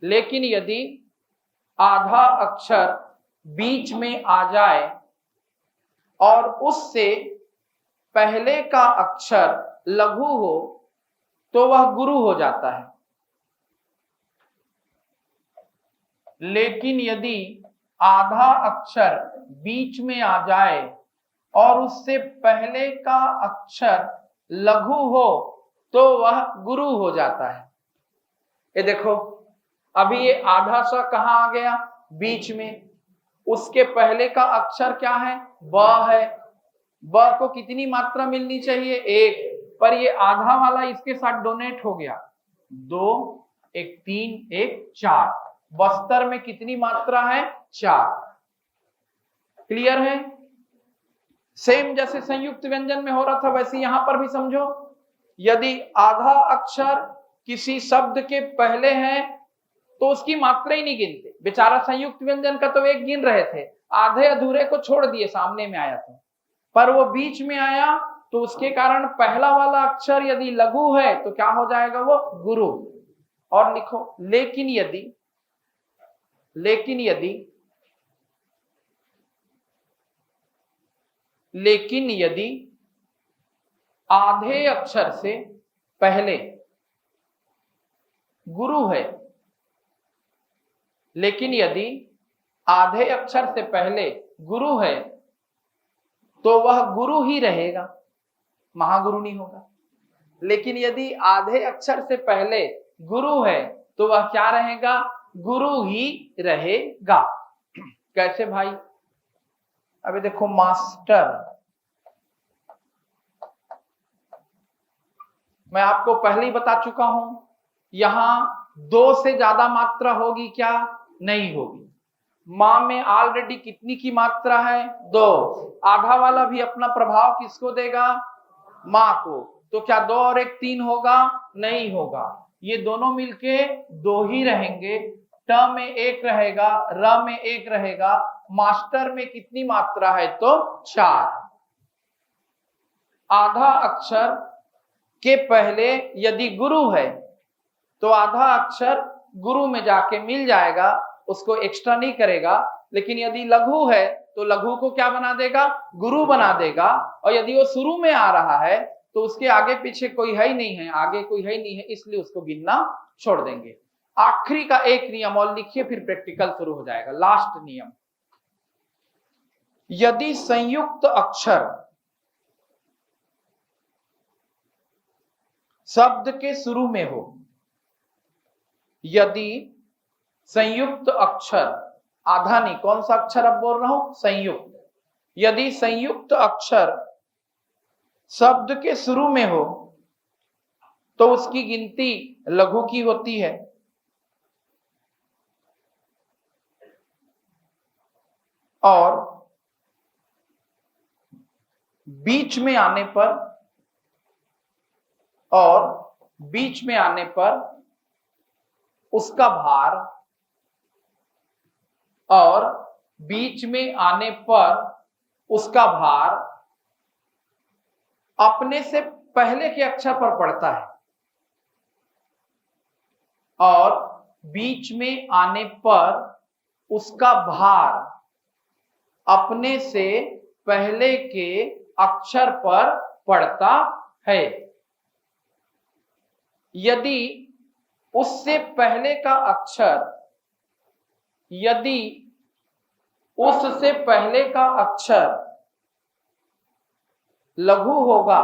लेकिन यदि आधा अक्षर बीच में आ जाए और उससे पहले का अक्षर लघु हो तो वह गुरु हो जाता है। लेकिन यदि आधा अक्षर बीच में आ जाए और उससे पहले का अक्षर लघु हो तो वह गुरु हो जाता है। ये देखो, अभी ये आधा सा कहां आ गया, बीच में। उसके पहले का अक्षर क्या है, ब है। ब को कितनी मात्रा मिलनी चाहिए, 1, पर ये आधा वाला इसके साथ डोनेट हो गया, 2, 1 3, 1 4। बस्तर में कितनी मात्रा है, 4। क्लियर है। सेम जैसे संयुक्त व्यंजन में हो रहा था वैसे यहां पर भी समझो, यदि आधा अक्षर किसी शब्द के पहले है तो उसकी मात्रा ही नहीं गिनते। बेचारा संयुक्त व्यंजन का तो 1 गिन रहे थे, आधे अधूरे को छोड़ दिए, सामने में आया था, पर वो बीच में आया तो उसके कारण पहला वाला अक्षर यदि लघु है तो क्या हो जाएगा, वो गुरु। और लिखो, लेकिन यदि आधे अक्षर से पहले गुरु है, लेकिन यदि आधे अक्षर से पहले गुरु है तो वह गुरु ही रहेगा, महागुरु नहीं होगा। लेकिन यदि आधे अक्षर से पहले गुरु है तो वह क्या रहेगा, गुरु ही रहेगा। कैसे भाई, अभी देखो, मास्टर, मैं आपको पहले ही बता चुका हूं, यहां 2 से ज्यादा मात्रा होगी क्या, नहीं होगी। मां में ऑलरेडी कितनी की मात्रा है, 2। आधा वाला भी अपना प्रभाव किसको देगा, मां को। तो क्या 2 और 1 3 होगा, नहीं होगा। ये दोनों मिलके 2 ही रहेंगे। ट में 1 रहेगा, र में 1 रहेगा। मास्टर में कितनी मात्रा है, तो 4। आधा अक्षर के पहले यदि गुरु है तो आधा अक्षर गुरु में जाके मिल जाएगा, उसको एक्स्ट्रा नहीं करेगा। लेकिन यदि लघु है तो लघु को क्या बना देगा, गुरु बना देगा। और यदि वो शुरू में आ रहा है तो उसके आगे पीछे कोई है ही नहीं है, आगे कोई है ही नहीं है, इसलिए उसको गिनना छोड़ देंगे। आखिरी का एक नियम और लिखिए, फिर प्रैक्टिकल शुरू हो जाएगा। लास्ट नियम, यदि संयुक्त अक्षर शब्द के शुरू में हो, यदि संयुक्त अक्षर, आधा नहीं, कौन सा अक्षर अब बोल रहा हूं, संयुक्त। यदि संयुक्त अक्षर शब्द के शुरू में हो तो उसकी गिनती लघु की होती है। और बीच में आने पर उसका भार, और बीच में आने पर उसका भार अपने से पहले के अक्षर पर पड़ता है, और बीच में आने पर उसका भार अपने से पहले के अक्षर पर पड़ता है। यदि उससे पहले का अक्षर, यदि उससे पहले का अक्षर लघु होगा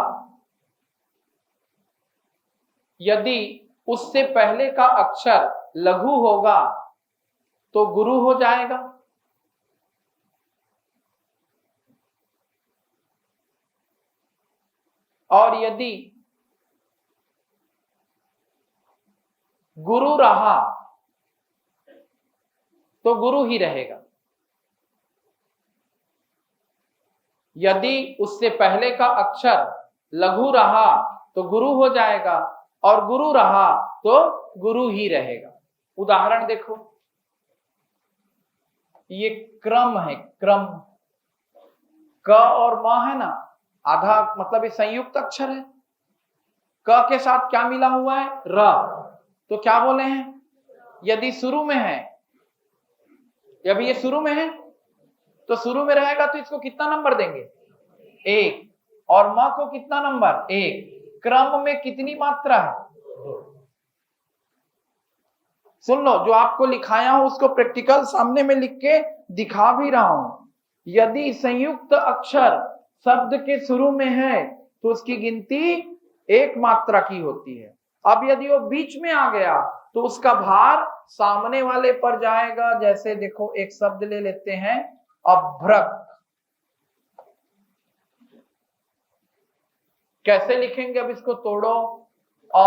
यदि उससे पहले का अक्षर लघु होगा तो गुरु हो जाएगा। और यदि गुरु रहा तो गुरु ही रहेगा। यदि उससे पहले का अक्षर लघु रहा तो गुरु हो जाएगा और गुरु रहा तो गुरु ही रहेगा। उदाहरण देखो, ये क्रम है, क्रम। क और म है ना, आधा मतलब ये संयुक्त अक्षर है। क के साथ क्या मिला हुआ है? र। तो क्या बोले हैं? यदि शुरू में है, जब ये शुरू में है तो शुरू में रहेगा तो इसको कितना नंबर देंगे? 1। और म को कितना नंबर? 1। क्रम में कितनी मात्रा है? 2। सुन लो, जो आपको लिखाया हूं उसको प्रैक्टिकल सामने में लिख के दिखा भी रहा हूं। यदि संयुक्त अक्षर शब्द के शुरू में है तो उसकी गिनती 1 मात्रा की होती है। अब यदि वो बीच में आ गया तो उसका भार सामने वाले पर जाएगा। जैसे देखो, एक शब्द ले लेते हैं, अभ्रक। कैसे लिखेंगे? अब इसको तोड़ो। अ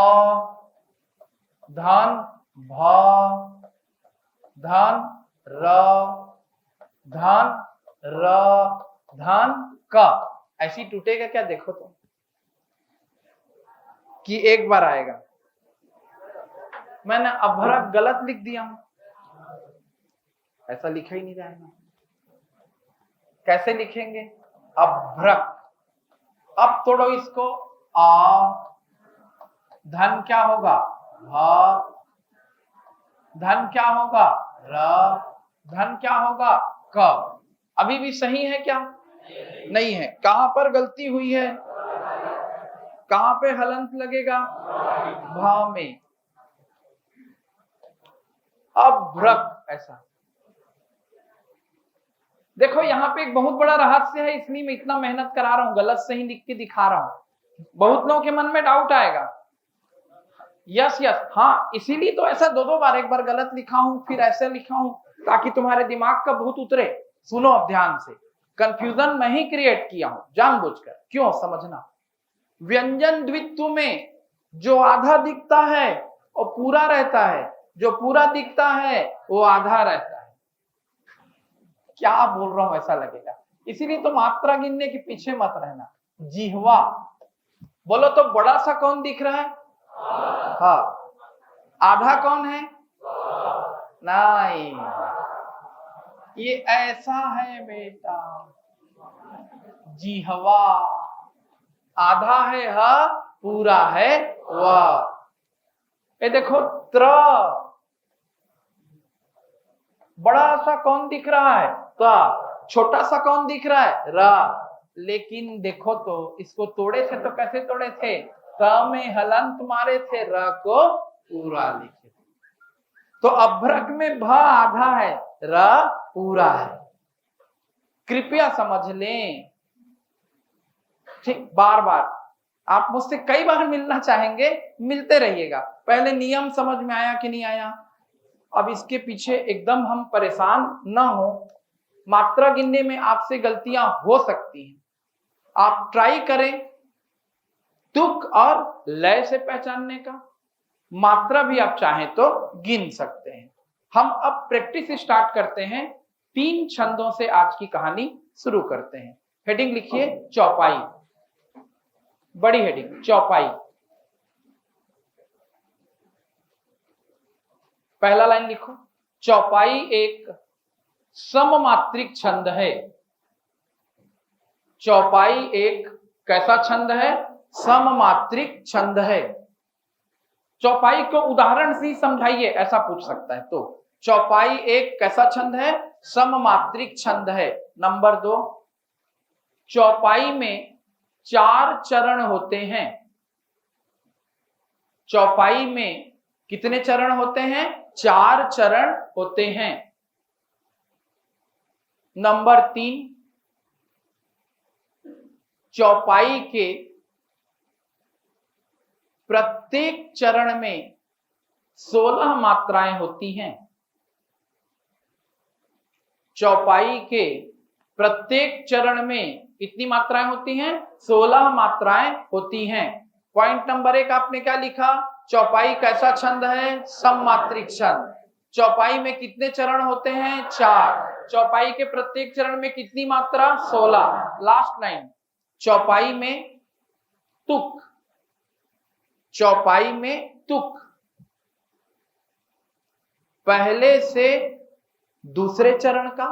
धन भ धन र धन र धन क। ऐसी टूटेगा क्या? देखो तो, कि एक बार आएगा। मैंने अभ्रक गलत लिख दिया हूं, ऐसा लिखा ही नहीं जाएगा। कैसे लिखेंगे? अभ्रक। अब तोड़ो इसको। आ धन क्या होगा? भ धन क्या होगा? र धन क्या होगा? क। अभी भी सही है क्या? नहीं है। कहां पर गलती हुई है? कहां पे हलंत लगेगा? भा में। अभ्रक। ऐसा देखो, यहां पे एक बहुत बड़ा रहस्य है, इसलिए मैं इतना मेहनत करा रहा हूं, गलत सही लिख के दिखा रहा हूं। बहुत लोगों के मन में डाउट आएगा। यस यस, हाँ, इसीलिए तो ऐसा 2-2 बार, एक बार गलत लिखा हूं फिर ऐसे लिखा हूं, ताकि तुम्हारे दिमाग का भूत उतरे। सुनो अब ध्यान से, कंफ्यूजन मैं ही क्रिएट किया हूं जानबूझकर। क्यों? समझना। व्यंजन द्वित्व में जो आधा दिखता है वो पूरा रहता है, जो पूरा दिखता है वो आधा रहता है। क्या बोल रहा हूं? ऐसा लगेगा। इसीलिए तो मात्रा गिनने के पीछे मत रहना। जिह्वा बोलो तो बड़ा सा कौन दिख रहा है? हाँ। आधा कौन है? नहीं, ये ऐसा है बेटा, जिह्वा। आधा है ह, पूरा है व। ये देखो, त्र। बड़ा सा कौन दिख रहा है? त। छोटा सा कौन दिख रहा है? र। लेकिन देखो तो, इसको तोड़े थे तो कैसे तोड़े थे? त में हलंत मारे थे, र को पूरा लिखे थे। तो अभ्रक में भ आधा है, र पूरा है। कृपया समझ लें। ठीक, बार बार आप मुझसे कई बार मिलना चाहेंगे, मिलते रहिएगा। पहले नियम समझ में आया कि नहीं आया? अब इसके पीछे एकदम हम परेशान ना हो। मात्रा गिनने में आपसे गलतियां हो सकती हैं, आप ट्राई करें तुक और लय से पहचानने का। मात्रा भी आप चाहें तो गिन सकते हैं। हम अब प्रैक्टिस स्टार्ट करते हैं। 3 छंदों से आज की कहानी शुरू करते हैं। हेडिंग लिखिए, चौपाई। बड़ी हेडिंग, चौपाई। पहला लाइन लिखो। चौपाई एक सममात्रिक छंद है। चौपाई एक कैसा छंद है? सममात्रिक छंद है। चौपाई को उदाहरण से समझाइए, ऐसा पूछ सकता है। तो चौपाई एक कैसा छंद है? सममात्रिक छंद है। नंबर 2, चौपाई में 4 चरण होते हैं। चौपाई में कितने चरण होते हैं? 4 चरण होते हैं। नंबर 3, चौपाई के प्रत्येक चरण में 16 मात्राएं होती हैं। चौपाई के प्रत्येक चरण में कितनी मात्राएं होती हैं? 16 मात्राएं होती हैं। पॉइंट नंबर 1 आपने क्या लिखा? चौपाई कैसा छंद है? सममात्रिक छंद। चौपाई में कितने चरण होते हैं? 4। चौपाई के प्रत्येक चरण में कितनी मात्रा? 16। लास्ट लाइन, चौपाई में तुक, चौपाई में तुक पहले से दूसरे चरण का,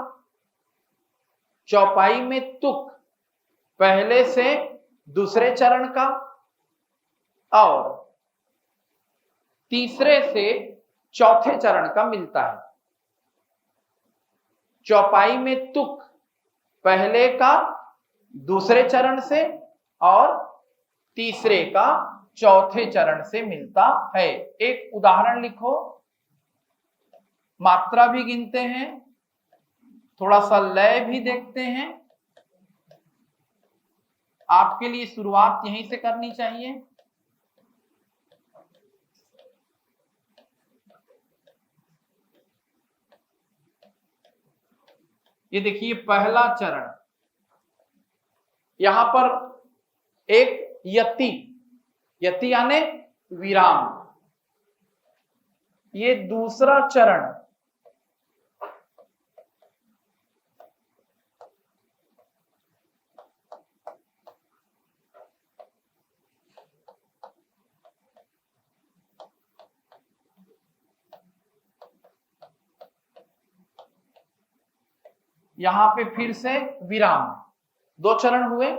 चौपाई में तुक पहले से दूसरे चरण का और तीसरे से चौथे चरण का मिलता है। चौपाई में तुक पहले का दूसरे चरण से और तीसरे का चौथे चरण से मिलता है। एक उदाहरण लिखो, मात्रा भी गिनते हैं, थोड़ा सा लय भी देखते हैं। आपके लिए शुरुआत यहीं से करनी चाहिए। ये देखिए पहला चरण, यहां पर एक यति, यति यानी विराम। ये दूसरा चरण, यहां पे फिर से विराम। 2 चरण हुए।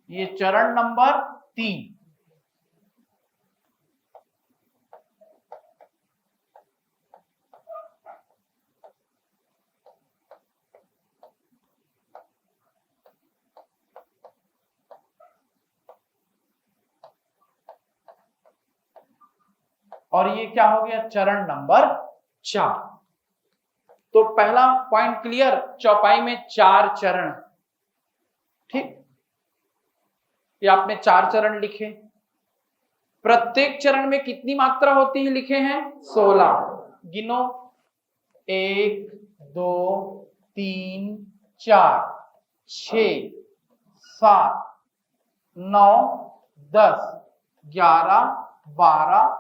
ये चरण नंबर 3। और ये क्या हो गया? चरण नंबर 4। तो पहला पॉइंट क्लियर, चौपाई में 4 चरण। ठीक, ये आपने 4 चरण लिखे। प्रत्येक चरण में कितनी मात्रा होती है? लिखे हैं 16। गिनो, 1 2 3 4 6 7 9 10 11 12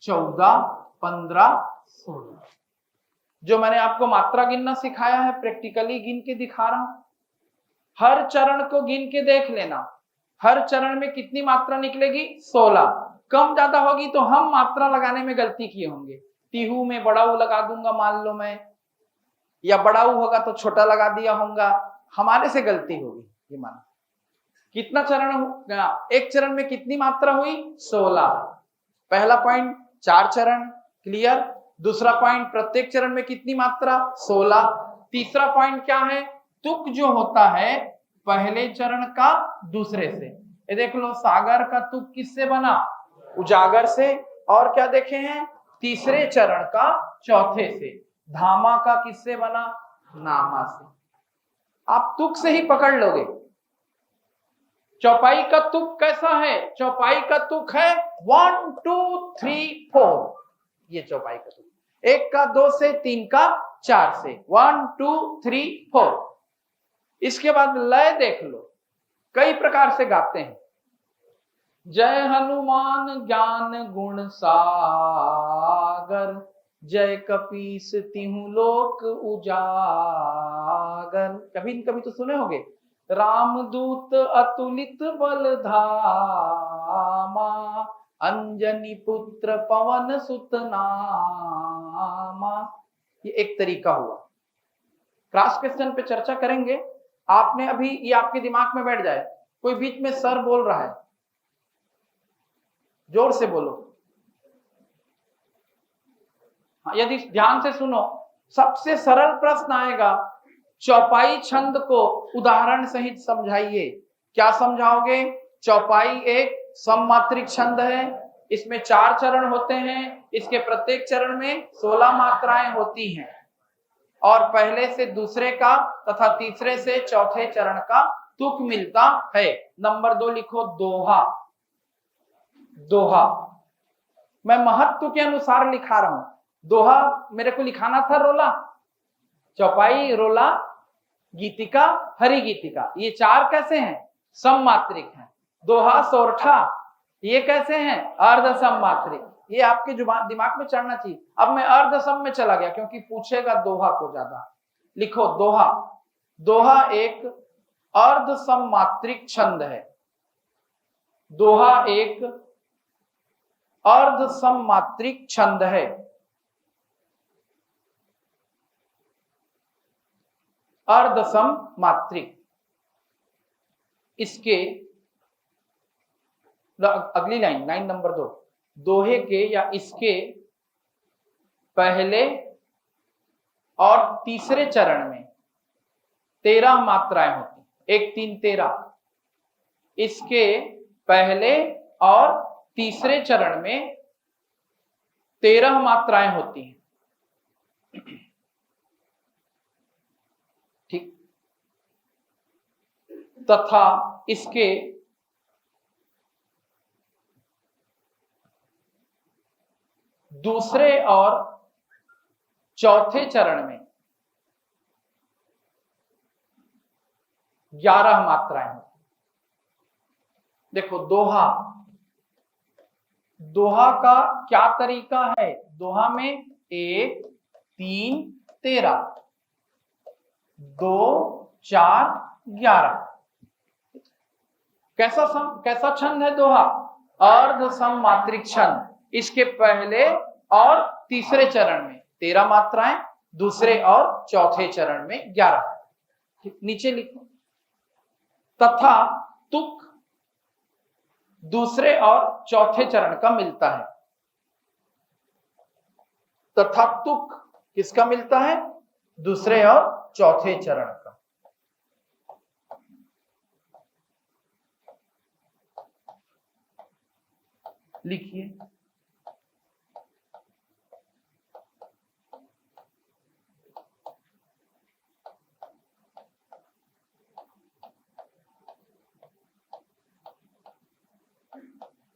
14 15 16। जो मैंने आपको मात्रा गिनना सिखाया है, प्रैक्टिकली गिन के दिखा रहा हूं। हर चरण को गिन के देख लेना, हर चरण में कितनी मात्रा निकलेगी? 16। कम ज्यादा होगी तो हम मात्रा लगाने में गलती किए होंगे। तिहु में बड़ा ऊ लगा दूंगा मान लो मैं, या बड़ा ऊ होगा तो छोटा लगा दिया होगा, हमारे से गलती होगी। ये मानो कितना चरण हुआ? एक चरण में कितनी मात्रा हुई? 16। पहला पॉइंट 4 चरण क्लियर। दूसरा पॉइंट प्रत्येक चरण में कितनी मात्रा? 16। तीसरा पॉइंट क्या है? तुक जो होता है पहले चरण का दूसरे से। ये देख लो, सागर का तुक किससे बना? उजागर से। और क्या देखे हैं? तीसरे चरण का चौथे से। धामा का किससे बना? नामा से। आप तुक से ही पकड़ लोगे। चौपाई का तुक कैसा है? चौपाई का तुक है 1 2 3 4। ये चौपाई का तुक, 1 का 2 से, 3 का 4 से, 1 2 3 4। इसके बाद लय देख लो, कई प्रकार से गाते हैं। जय हनुमान ज्ञान गुण सागर, जय कपीस तिहु लोक उजागर। कभी न कभी तो सुने होंगे। रामदूत अतुलित बल धामा, अंजनी पुत्र पवन सुत नामा। ये एक तरीका हुआ। क्रॉस क्वेश्चन पे चर्चा करेंगे। आपने अभी ये आपके दिमाग में बैठ जाए। कोई बीच में सर बोल रहा है, जोर से बोलो। यदि ध्यान से सुनो, सबसे सरल प्रश्न आएगा, चौपाई छंद को उदाहरण सहित समझाइए। क्या समझाओगे? चौपाई एक सममात्रिक छंद है। इसमें 4 चरण होते हैं। इसके प्रत्येक चरण में 16 मात्राएं होती हैं और पहले से दूसरे का तथा तीसरे से चौथे चरण का तुक मिलता है। नंबर 2 लिखो दोहा। दोहा मैं महत्व के अनुसार लिखा रहा हूं। दोहा मेरे को लिखाना था रोला, चौपाई, रोला, गीतिका, हरि गीतिका, ये 4 कैसे हैं? सममात्रिक हैं। दोहा, सोरठा, ये कैसे हैं? अर्ध सममात्रिक। ये आपके जुबान दिमाग में चढ़ना चाहिए। अब मैं अर्ध सम में चला गया क्योंकि पूछेगा दोहा को ज्यादा। लिखो दोहा। दोहा एक अर्ध सममात्रिक छंद है। दोहा एक अर्ध सममात्रिक छंद है। अर्ध सममात्रिक। इसके अगली लाइन नंबर 2, दोहे के या इसके पहले और तीसरे चरण में 13 मात्राएं होती। 1 3 13। इसके पहले और तीसरे चरण में 13 मात्राएं होती हैं। ठीक। तथा इसके दूसरे और चौथे चरण में 11 मात्राएं होती। देखो दोहा, दोहा का क्या तरीका है? दोहा में 1 3 13, 2 4 11। कैसा छंद है दोहा? अर्ध सममात्रिक छंद। इसके पहले और तीसरे चरण में 13 मात्राएं, दूसरे और चौथे चरण में 11। नीचे लिखो। तथा तुक दूसरे और चौथे चरण का मिलता है। तथा तुक किसका मिलता है? दूसरे और चौथे चरण का। लिखिए।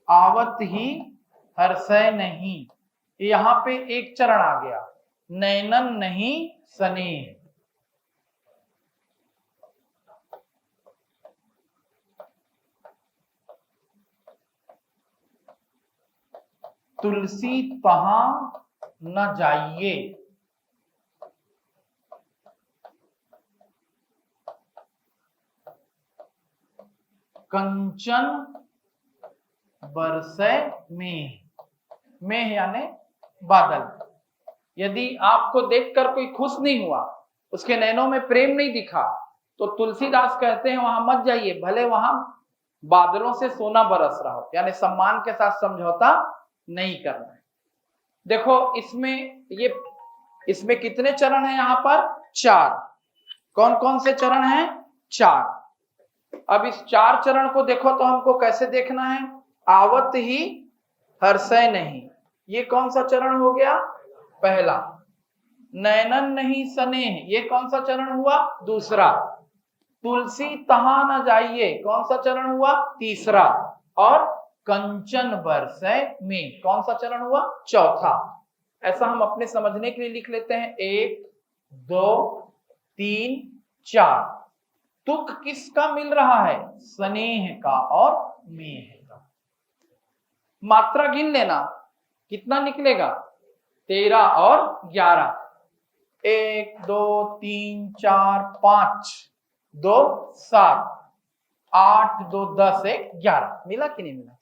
आवत ही हर्षय नहीं, यहां पे एक चरण आ गया। नैनन नहीं स्नेह। तुलसी तहां न जाइए। कंचन बरसे मेह। मेह यानी बादल। यदि आपको देखकर कोई खुश नहीं हुआ, उसके नैनों में प्रेम नहीं दिखा, तो तुलसीदास कहते हैं वहां मत जाइए, भले वहां बादलों से सोना बरस रहा हो। यानी सम्मान के साथ समझौता नहीं करना है। देखो इसमें कितने चरण हैं? यहां पर 4। कौन कौन से चरण हैं? 4। अब इस 4 चरण को देखो तो हमको कैसे देखना है? आवत ही हर्षय नहीं, ये कौन सा चरण हो गया? पहला। नैनन नहीं स्नेह, ये कौन सा चरण हुआ? दूसरा। तुलसी तहां न जाइए, कौन सा चरण हुआ? तीसरा। और कंचन बरसय में, कौन सा चरण हुआ? चौथा। ऐसा हम अपने समझने के लिए लिख लेते हैं। 1 2 3 4। तुक किसका मिल रहा है? स्नेह का और मेह का। मात्रा गिन लेना, कितना निकलेगा? 13 और 11। 1 2 3 4 5 2 7 8 2 10 1 11। मिला कि नहीं मिला?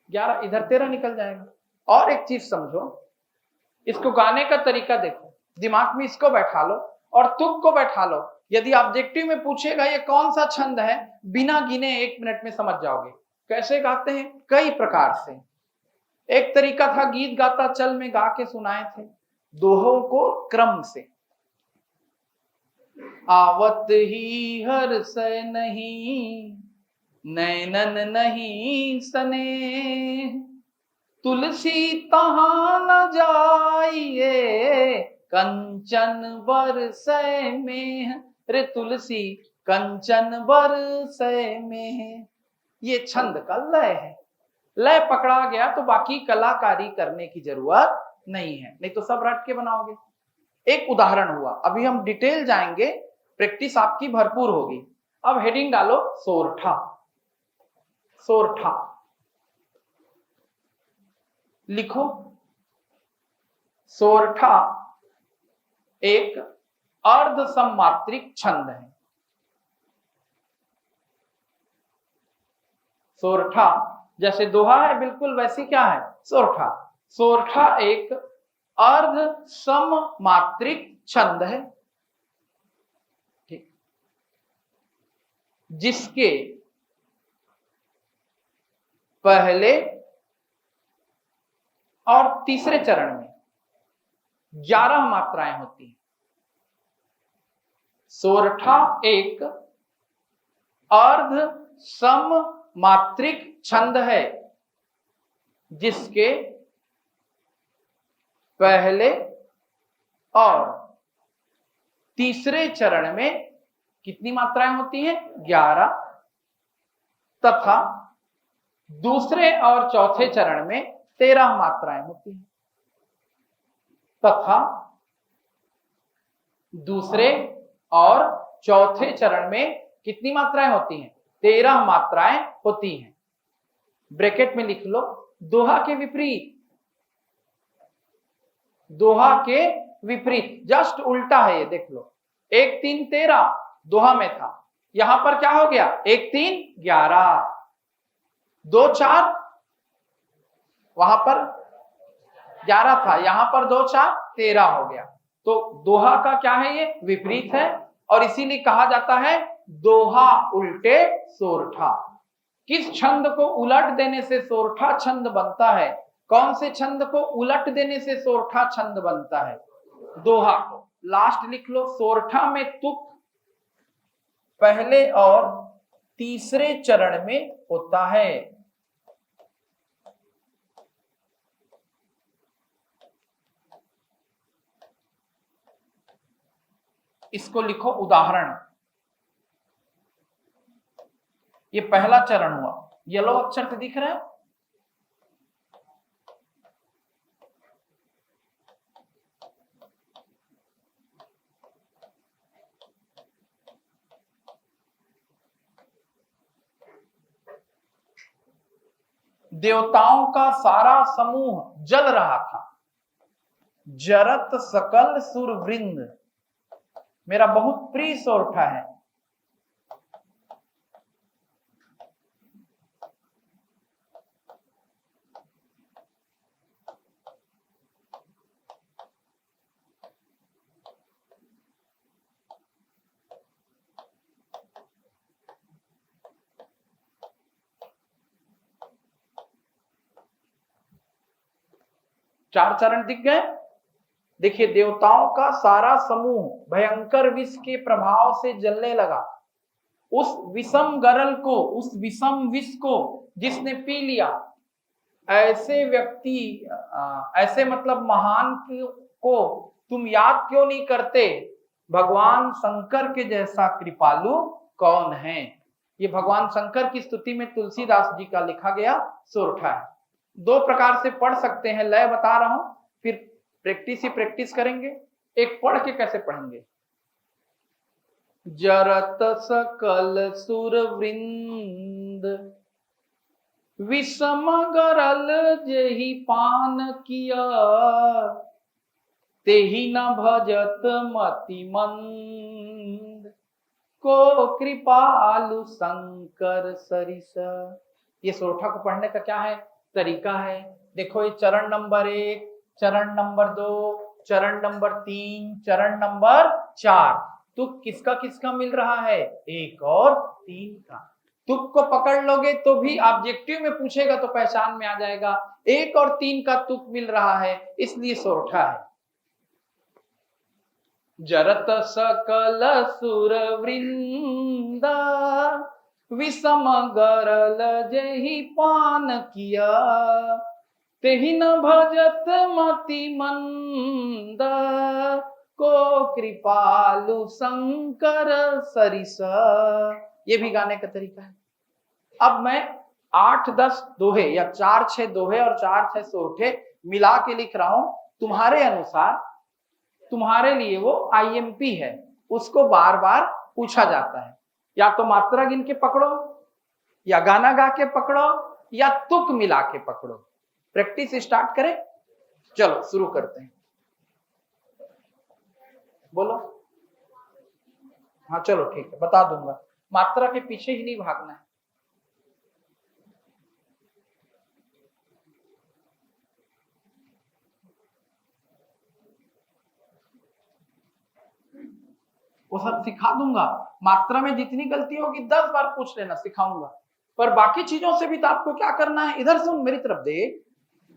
11 इधर 13 निकल जाएगा। और एक चीज समझो, इसको गाने का तरीका देखो, दिमाग में इसको बैठा लो और तुक को बैठा लो। यदि ऑब्जेक्टिव में पूछेगा ये कौन सा छंद है, बिना गिने 1 मिनट में समझ जाओगे। कैसे गाते हैं? कई प्रकार से। एक तरीका था गीत गाता चल में गा के सुनाए थे, दोहों को क्रम से। आवत ही हर्षय नहीं, नैनन नहीं सने, तुलसी तहाँ न जाइए, कंचन बरसै में। रे तुलसी कंचन बरसै में। ये छंद का लय है। लय पकड़ा गया तो बाकी कलाकारी करने की जरूरत नहीं है, नहीं तो सब रट के बनाओगे। एक उदाहरण हुआ, अभी हम डिटेल जाएंगे, प्रैक्टिस आपकी भरपूर होगी। अब हेडिंग डालो सोरठा। सोरठा लिखो। सोरठा एक अर्ध सममात्रिक छंद है। सोरठा जैसे दोहा है, बिल्कुल वैसी क्या है सोरठा। सोरठा एक अर्ध सममात्रिक छंद है, ठीक, जिसके पहले और तीसरे चरण में 11 मात्राएं होती हैं। सोरठा एक अर्ध सममात्रिक छंद है, जिसके पहले और तीसरे चरण में कितनी मात्राएं होती हैं 11, तथा दूसरे और चौथे चरण में 13 मात्राएं होती हैं, तथा दूसरे और चौथे चरण में कितनी मात्राएं होती हैं 13 मात्राएं होती हैं। ब्रैकेट में लिख लो दोहा के विपरीत। दोहा के विपरीत जस्ट उल्टा है ये, देख लो। 1 3 13 दोहा में था, यहां पर क्या हो गया 1 3 11, 2 4 वहां पर 11 था, यहां पर 2 4 13 हो गया। तो दोहा का क्या है ये विपरीत है, और इसीलिए कहा जाता है दोहा उल्टे सोरठा। किस छंद को उलट देने से सोरठा छंद बनता है? कौन से छंद को उलट देने से सोरठा छंद बनता है? दोहा को। लास्ट लिख लो, सोरठा में तुक पहले और तीसरे चरण में होता है। इसको लिखो उदाहरण। ये पहला चरण हुआ, येलो अक्षर से दिख रहा है। देवताओं का सारा समूह जल रहा था, जरत सकल सुरवृंद। मेरा बहुत प्रिय सोरठा है। चार चरण दिख गए। देखिए, देवताओं का सारा समूह भयंकर विष के प्रभाव से जलने लगा। उस विषम गरल को, उस विषम विष को जिसने पी लिया, ऐसे व्यक्ति, ऐसे मतलब महान को तुम याद क्यों नहीं करते? भगवान शंकर के जैसा कृपालु कौन है? ये भगवान शंकर की स्तुति में तुलसीदास जी का लिखा गया सोरठा है। 2 प्रकार से पढ़ सकते हैं, लय बता रहा हूं, फिर प्रैक्टिस ही प्रैक्टिस करेंगे। एक पढ़ के कैसे पढ़ेंगे? जरत सकल सुरवृंद, विषम गरल जेहि पान किया, तेहि न भजत मति मंद, को कृपालु शंकर सरिस। ये सोरठा को पढ़ने का क्या है तरीका है? देखो, ये चरण नंबर 1, चरण नंबर 2, चरण नंबर 3, चरण नंबर 4। तुक किसका किसका मिल रहा है? 1 और 3 का। तुक को पकड़ लोगे तो भी ऑब्जेक्टिव में पूछेगा तो पहचान में आ जाएगा। 1 और 3 का तुक मिल रहा है, इसलिए सोरठा है। जरत सकल सुरवृंदा, विषम गरल जेहि पान किया, तेहि न भजत मति मंद, को कृपालु शंकर सरिस। ये भी गाने का तरीका है। अब मैं 8-10 दोहे या 4-6 दोहे और 4-6 सोरठे मिला के लिख रहा हूं तुम्हारे अनुसार। तुम्हारे लिए वो आईएमपी है, उसको बार बार पूछा जाता है। या तो मात्रा गिन के पकड़ो, या गाना गा के पकड़ो, या तुक मिला के पकड़ो। प्रैक्टिस स्टार्ट करें? चलो शुरू करते हैं। बोलो। हाँ चलो ठीक है, बता दूंगा। मात्रा के पीछे ही नहीं भागना है। वो सब सिखा दूंगा। मात्रा में जितनी गलती होगी 10 बार पूछ लेना, सिखाऊंगा। पर बाकी चीजों से भी तो आपको क्या करना है, इधर सुन, मेरी तरफ देख।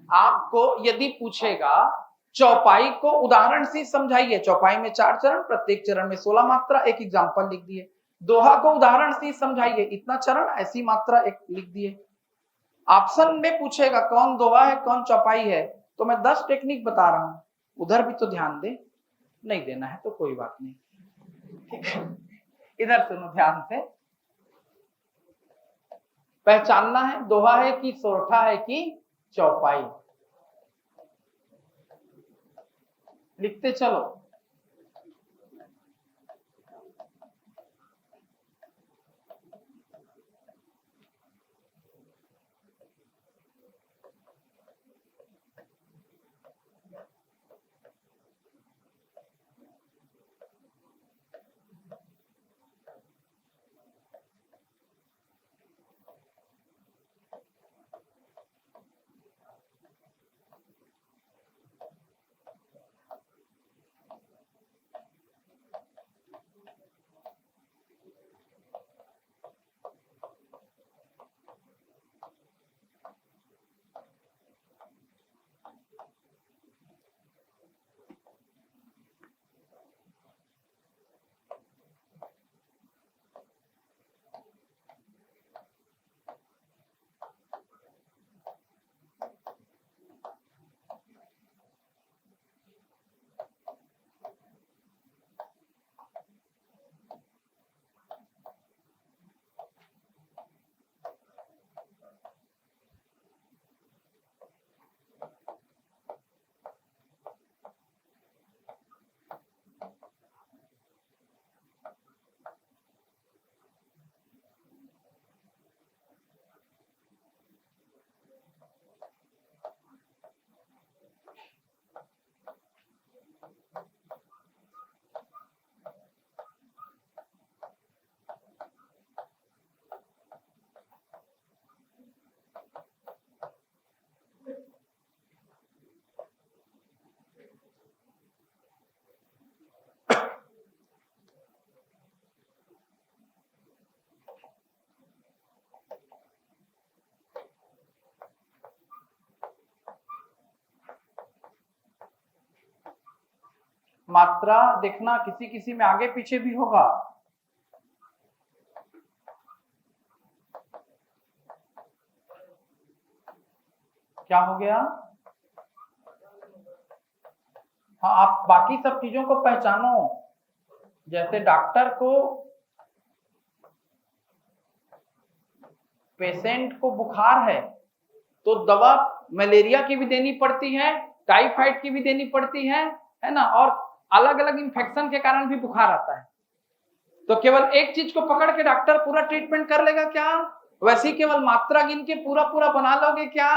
आपको यदि पूछेगा चौपाई को उदाहरण से समझाइए। चौपाई में 4 चरण, प्रत्येक चरण में 16 मात्रा, एक एग्जाम्पल लिख दिए। दोहा को उदाहरण से समझाइए, इतना चरण, ऐसी मात्रा, एक लिख दिए। ऑप्शन में पूछेगा कौन दोहा है कौन चौपाई है, तो मैं 10 टेक्निक बता रहा हूं, उधर भी तो ध्यान दे। नहीं देना है तो कोई बात नहीं, ठीक है। इधर सुनो ध्यान से। पहचानना है दोहा है कि सोरठा है कि चौपाई। लिखते चलो। मात्रा देखना किसी किसी में आगे पीछे भी होगा। क्या हो गया? हाँ, आप बाकी सब चीजों को पहचानो। जैसे डॉक्टर को पेशेंट को बुखार है तो दवा मलेरिया की भी देनी पड़ती है, टाइफाइड की भी देनी पड़ती है ना, और अलग अलग इंफेक्शन के कारण भी बुखार आता है। तो केवल एक चीज को पकड़ के डॉक्टर पूरा ट्रीटमेंट कर लेगा क्या? वैसे ही केवल मात्रा गिन के पूरा पूरा बना लोगे क्या?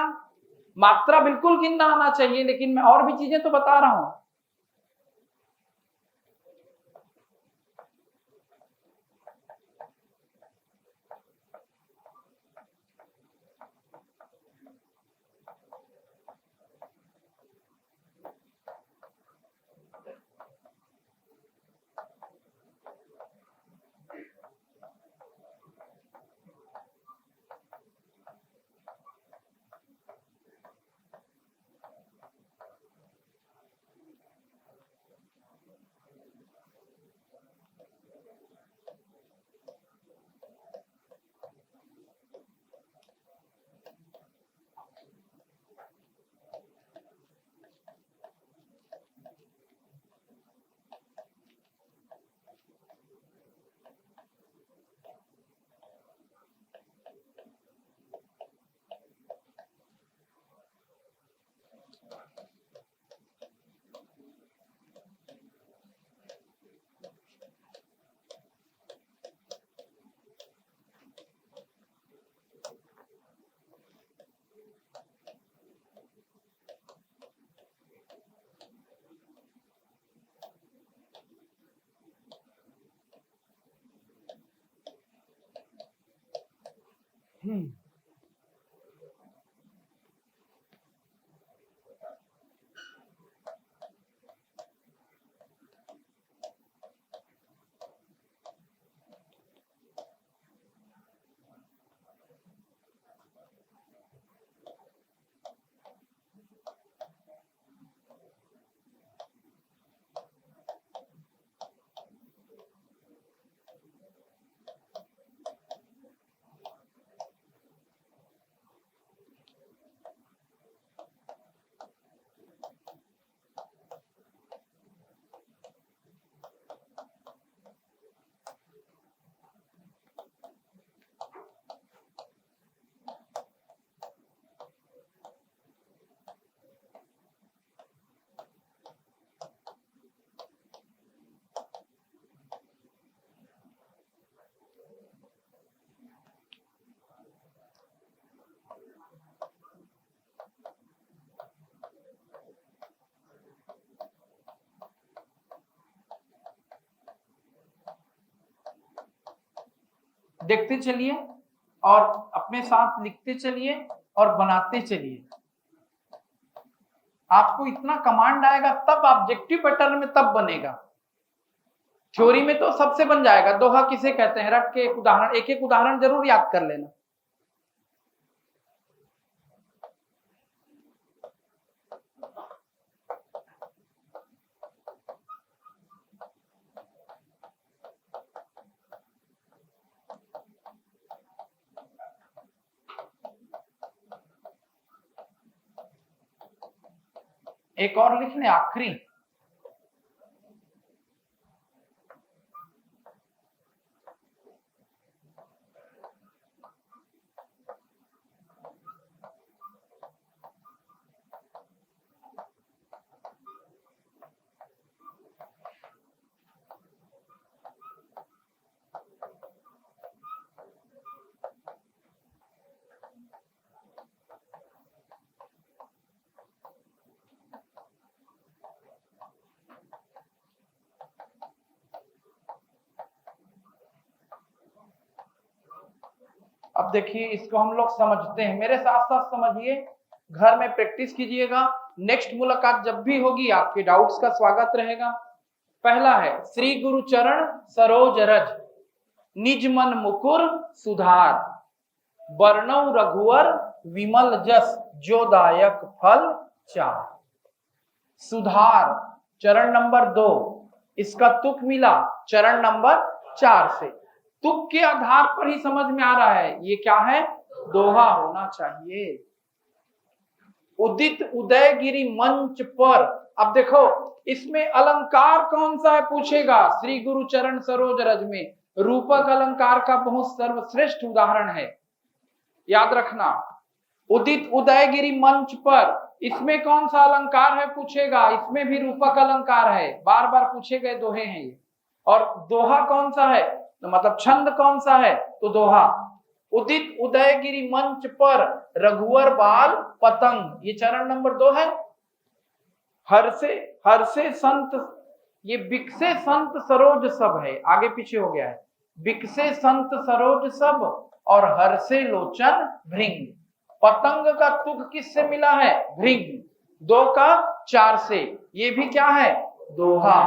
मात्रा बिल्कुल गिनना आना चाहिए, लेकिन मैं और भी चीजें तो बता रहा हूं। देखते चलिए और अपने साथ लिखते चलिए और बनाते चलिए। आपको इतना कमांड आएगा तब ऑब्जेक्टिव पैटर्न में तब बनेगा। थ्योरी में तो सबसे बन जाएगा। दोहा किसे कहते हैं, रट के एक उदाहरण, एक एक उदाहरण जरूर याद कर लेना। एक और लिख लें आखिरी। अब देखिए इसको हम लोग समझते हैं, मेरे साथ साथ समझिए, घर में प्रैक्टिस कीजिएगा। नेक्स्ट मुलाकात जब भी होगी आपके डाउट्स का स्वागत रहेगा। पहला है श्री गुरु चरण सरोज रज, निज मन मुकुर सुधार, वर्णव रघुवर विमल जस, जो दायक फल चार। सुधार चरण नंबर 2, इसका तुक मिला चरण नंबर 4 से। तुक के आधार पर ही समझ में आ रहा है ये क्या है, दोहा होना चाहिए। उदित उदयगिरी मंच पर, अब देखो इसमें अलंकार कौन सा है पूछेगा। श्री गुरु चरण सरोज रज में रूपक अलंकार का बहुत सर्वश्रेष्ठ उदाहरण है, याद रखना। उदित उदयगिरी मंच पर, इसमें कौन सा अलंकार है पूछेगा, इसमें भी रूपक अलंकार है, बार बार पूछे गए दोहे हैं ये। और दोहा कौन सा है, तो मतलब छंद कौन सा है, तो दोहा। उदित उदयगिरी मंच पर रघुवर बाल पतंग, ये चरण नंबर 2 है। हर्षे संत, ये बिकसे संत सरोज सब है, आगे पीछे हो गया है। बिकसे संत सरोज सब और हर्षे लोचन भृंग। पतंग का तुक किससे मिला है, भृंग। 2 का 4 से, ये भी क्या है, दोहा।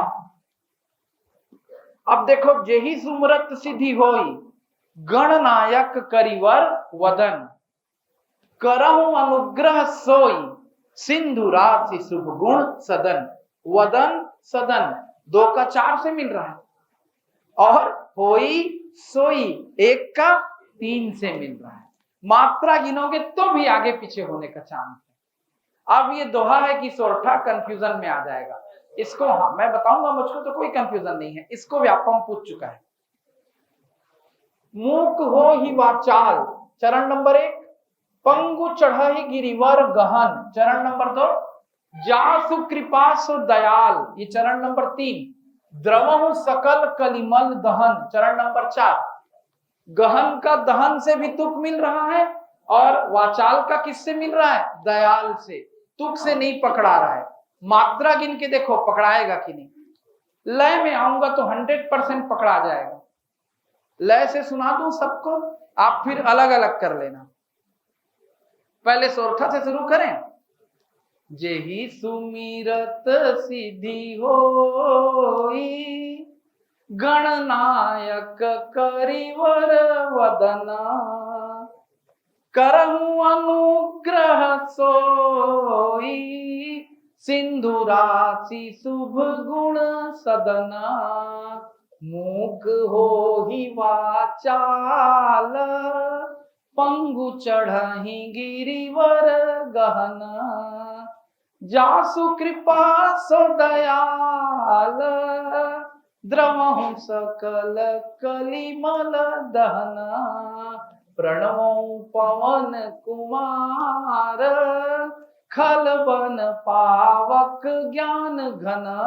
अब देखो जेहि सुमरत सिद्धि होई, गणनायक करिवर वदन, करहु अनुग्रह सोई, सिंधु राशि शुभ गुण सदन। वदन सदन 2 का 4 से मिल रहा है, और होई सोई 1 का 3 से मिल रहा है। मात्रा गिनोगे तो भी आगे पीछे होने का चांस है। अब ये दोहा है कि सोरठा कंफ्यूजन में आ जाएगा इसको। हाँ मैं बताऊंगा, मुझको तो कोई कंफ्यूजन नहीं है, इसको व्यापम पूछ चुका है। मूक हो ही वाचाल चरण नंबर 1, पंगु चढ़हि गिरिवर गहन चरण नंबर 2, जासु कृपा सु दयाल ये चरण नंबर 3, द्रवहु सकल कलिमल दहन चरण नंबर 4। गहन का दहन से भी तुक मिल रहा है, और वाचाल का किससे मिल रहा है, दयाल से। तुक से नहीं पकड़ा रहा है। मात्रा गिन के देखो पकड़ाएगा कि नहीं। लय में आऊंगा तो 100% पकड़ा जाएगा। लय से सुना दूं सबको, आप फिर अलग अलग कर लेना। पहले सोरठा से शुरू करें। जेहि सुमिरत सिद्धि होई, गणनायक करिवर वदना, करहु अनुग्रह सोई, सिंधु राशि शुभ गुण सदना, मूक होहि वाचाल, पंगु चढ़हि गिरिवर गहना, जासु कृपा सो दयाल, द्रवहु सकल कलिमल दहना, प्रणवौ पवन कुमार, खल बन पावक ज्ञान घना,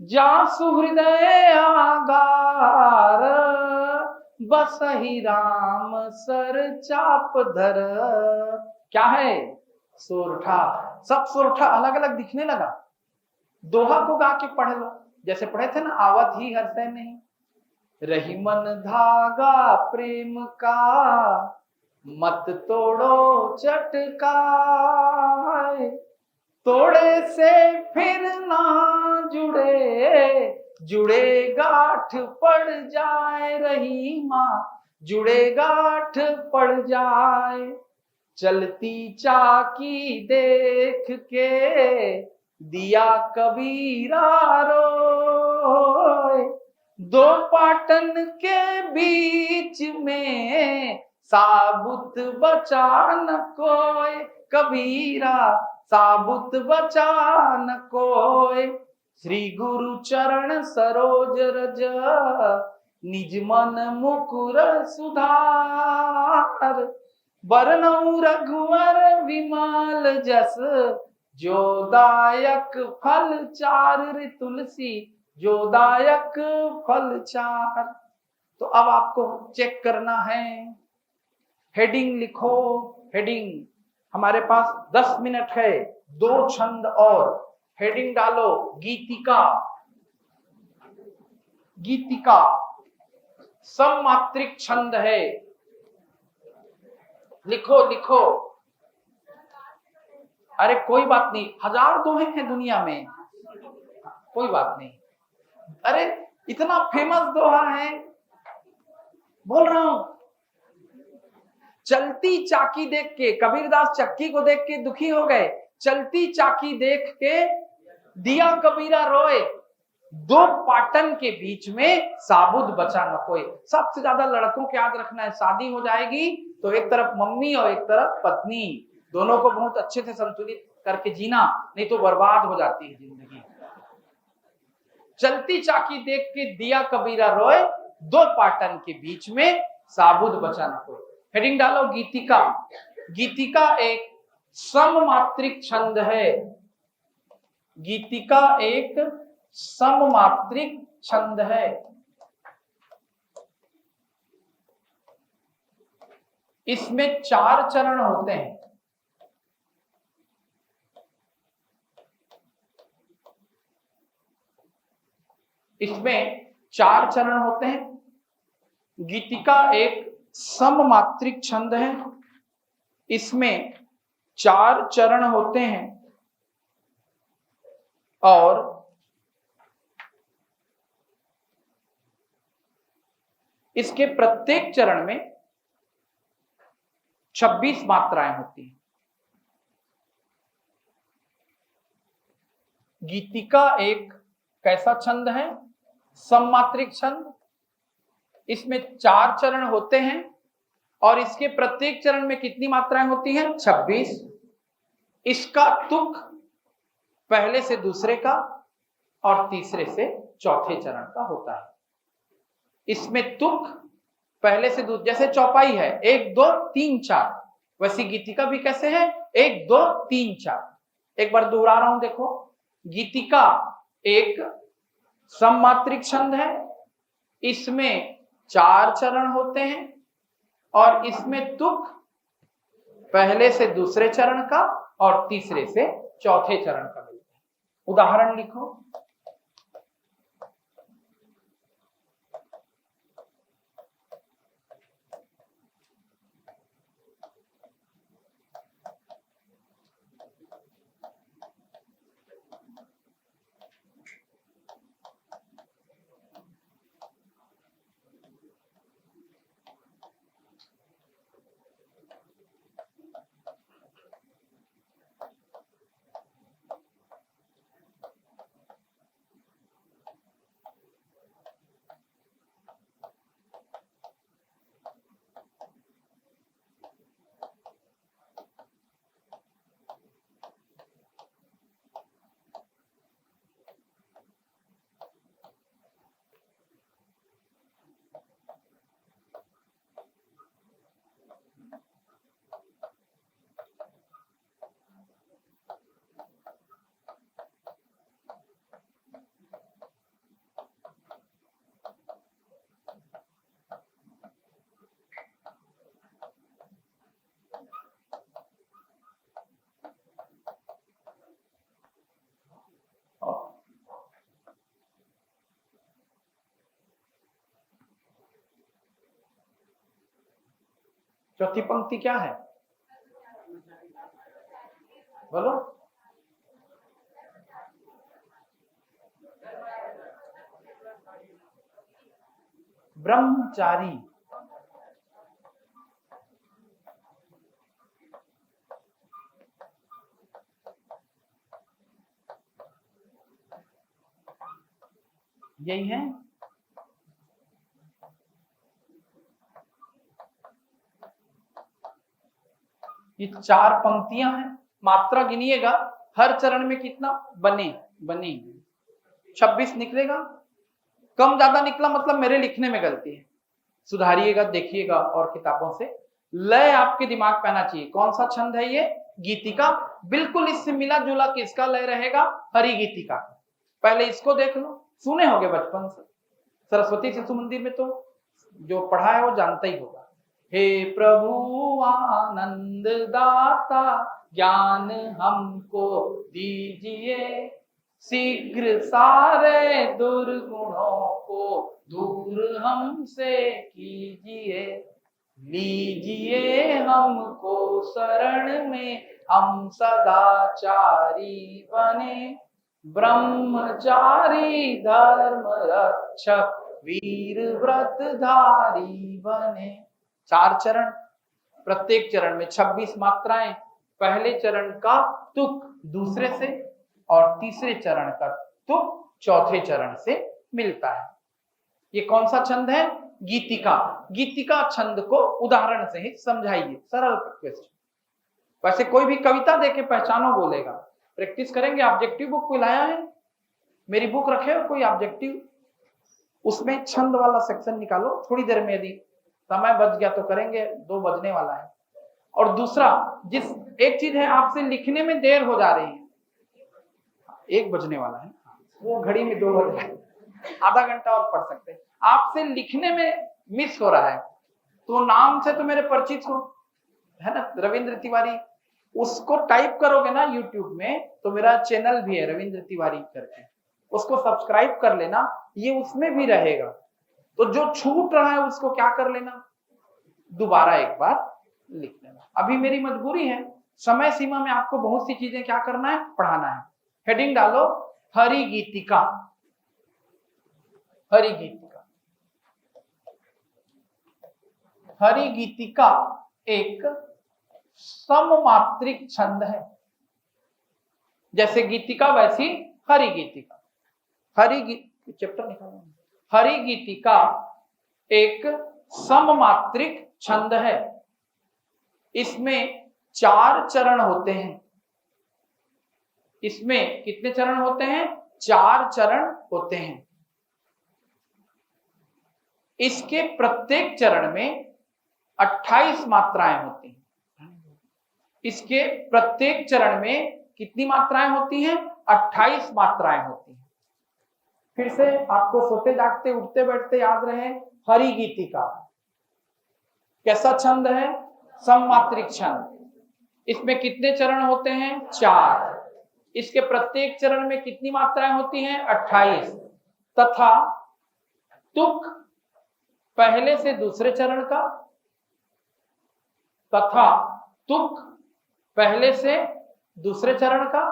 जासु हृदय आगार, बसहि राम सर चाप धर। क्या है? सोरठा। सब सोरठा अलग अलग दिखने लगा। दोहा को गा के पढ़ लो, जैसे पढ़े थे ना, आवत ही हर्षय नहीं, रही मन धागा प्रेम का, मत तोड़ो चटकाए, तोड़े से फिर ना जुड़े, जुड़े गांठ पड़ जाए, रही माँ जुड़े गांठ पड़ जाए, चलती चाकी देख के दिया कबीरा रोए, दो पाटन के बीच में साबुत बचा न कोई, कबीरा साबुत बचा न कोई, श्री गुरु चरण सरोज रज, निज मन मुकुर सुधार, बरनउँ रघुवर विमल जस, जो दायक फल चार, रे तुलसी जो दायक फल चार। तो अब आपको चेक करना है, हेडिंग लिखो। हेडिंग हमारे पास 10 मिनट है, 2 छंद और। हेडिंग डालो गीतिका। गीतिका सममात्रिक छंद है, लिखो लिखो। अरे कोई बात नहीं, 1000 दोहे हैं दुनिया में, कोई बात नहीं। अरे इतना फेमस दोहा है, बोल रहा हूं। चलती चाकी देख के, कबीरदास चक्की को देख के दुखी हो गए, चलती चाकी देख के दिया कबीरा रोए, दो पाटन के बीच में साबुत बचा न कोई। सबसे ज्यादा लड़कों को याद रखना है, शादी हो जाएगी तो एक तरफ मम्मी और एक तरफ पत्नी, दोनों को बहुत अच्छे से संतुलित करके जीना, नहीं तो बर्बाद हो जाती है जिंदगी। चलती चाकी देख के दिया कबीरा रोए, दो पाटन के बीच में साबुत बचा न कोई। हेडिंग डालो गीतिका। गीतिका एक सममात्रिक छंद है। गीतिका एक सममात्रिक छंद है। इसमें 4 चरण होते हैं। इसमें 4 चरण होते हैं। गीतिका एक सममात्रिक छंद है, इसमें 4 चरण होते हैं और इसके प्रत्येक चरण में 26 मात्राएं होती हैं। गीतिका एक कैसा छंद है? सममात्रिक छंद। इसमें 4 चरण होते हैं और इसके प्रत्येक चरण में कितनी मात्राएं होती हैं? 26। इसका तुक पहले से दूसरे का और तीसरे से चौथे चरण का होता है। इसमें तुक पहले से दूसरे, जैसे चौपाई है 1 2 3 4, वैसी गीतिका भी कैसे है? 1 2 3 4। एक बार दोहरा रहा हूं, देखो। गीतिका एक सममात्रिक छंद है, इसमें 4 चरण होते हैं और इसमें तुक पहले से दूसरे चरण का और तीसरे से चौथे चरण का मिलता है। उदाहरण लिखो। चौथी पंक्ति क्या है, बोलो। ब्रह्मचारी। यही है। ये 4 पंक्तियां हैं। मात्रा गिनिएगा, हर चरण में कितना बने 26 निकलेगा। कम ज्यादा निकला मतलब मेरे लिखने में गलती है, सुधारिएगा, देखिएगा और किताबों से। लय आपके दिमाग पे आना चाहिए। कौन सा छंद है ये, गीतिका। बिल्कुल इससे मिला जुला किसका लय रहेगा, हरि गीतिका। पहले इसको देख लो, सुने होगे बचपन से, सरस्वती शिशु मंदिर में तो जो पढ़ा है वो जानता ही होगा। हे प्रभु आनंद दाता ज्ञान हमको दीजिए, शीघ्र सारे दुर्गुणों को दूर हमसे कीजिए, लीजिए हमको शरण में, हम सदाचारी बने, ब्रह्मचारी धर्म रक्षक वीर व्रतधारी बने। 4 चरण, प्रत्येक चरण में 26 मात्राएं। पहले चरण का तुक दूसरे से और तीसरे चरण का तुक चौथे चरण से मिलता है। ये कौन सा छंद है, गीतिका। गीतिका छंद को उदाहरण से ही समझाइए, सरल क्वेश्चन। वैसे कोई भी कविता देके पहचानो बोलेगा, प्रैक्टिस करेंगे। ऑब्जेक्टिव बुक कोई लाया है, मेरी बुक रखे हो कोई ऑब्जेक्टिव, उसमें छंद वाला सेक्शन निकालो। थोड़ी देर में यदि समय बच गया तो करेंगे, 2 बजने वाला है। और दूसरा, जिस एक चीज है, आपसे लिखने में देर हो जा रही है, 1 बजने वाला है, वो घड़ी में 2 बज रहे, आधा घंटा और पढ़ सकते हैं। आपसे लिखने में मिस हो रहा है, तो नाम से तो मेरे परिचित हो, है ना, रविंद्र तिवारी। उसको टाइप करोगे ना यूट्यूब में, तो मेरा चैनल भी है रविंद्र तिवारी करके, उसको सब्सक्राइब कर लेना, ये उसमें भी रहेगा। तो जो छूट रहा है उसको क्या कर लेना, दोबारा एक बार लिख लेना। अभी मेरी मजबूरी है, समय सीमा में आपको बहुत सी चीजें क्या करना है, पढ़ाना है। हेडिंग डालो, हरि गीतिका। हरि गीतिका, हरि गीतिका एक सममात्रिक छंद है। जैसे गीतिका वैसी हरि गीतिका। चैप्टर निकालो। हरि गीतिका एक सममात्रिक छंद है। इसमें 4 चरण होते हैं। इसमें कितने चरण होते हैं, 4 चरण होते हैं। इसके प्रत्येक चरण में 28 मात्राएं होती हैं। इसके प्रत्येक चरण में कितनी मात्राएं होती हैं, 28 मात्राएं होती हैं। फिर से आपको सोते जागते उठते बैठते याद रहे, हरि गीतिका कैसा छंद है, सममात्रिक छंद। इसमें कितने चरण होते हैं, 4। इसके प्रत्येक चरण में कितनी मात्राएं होती हैं, 28। तथा तुक पहले से दूसरे चरण का, तथा तुक पहले से दूसरे चरण का,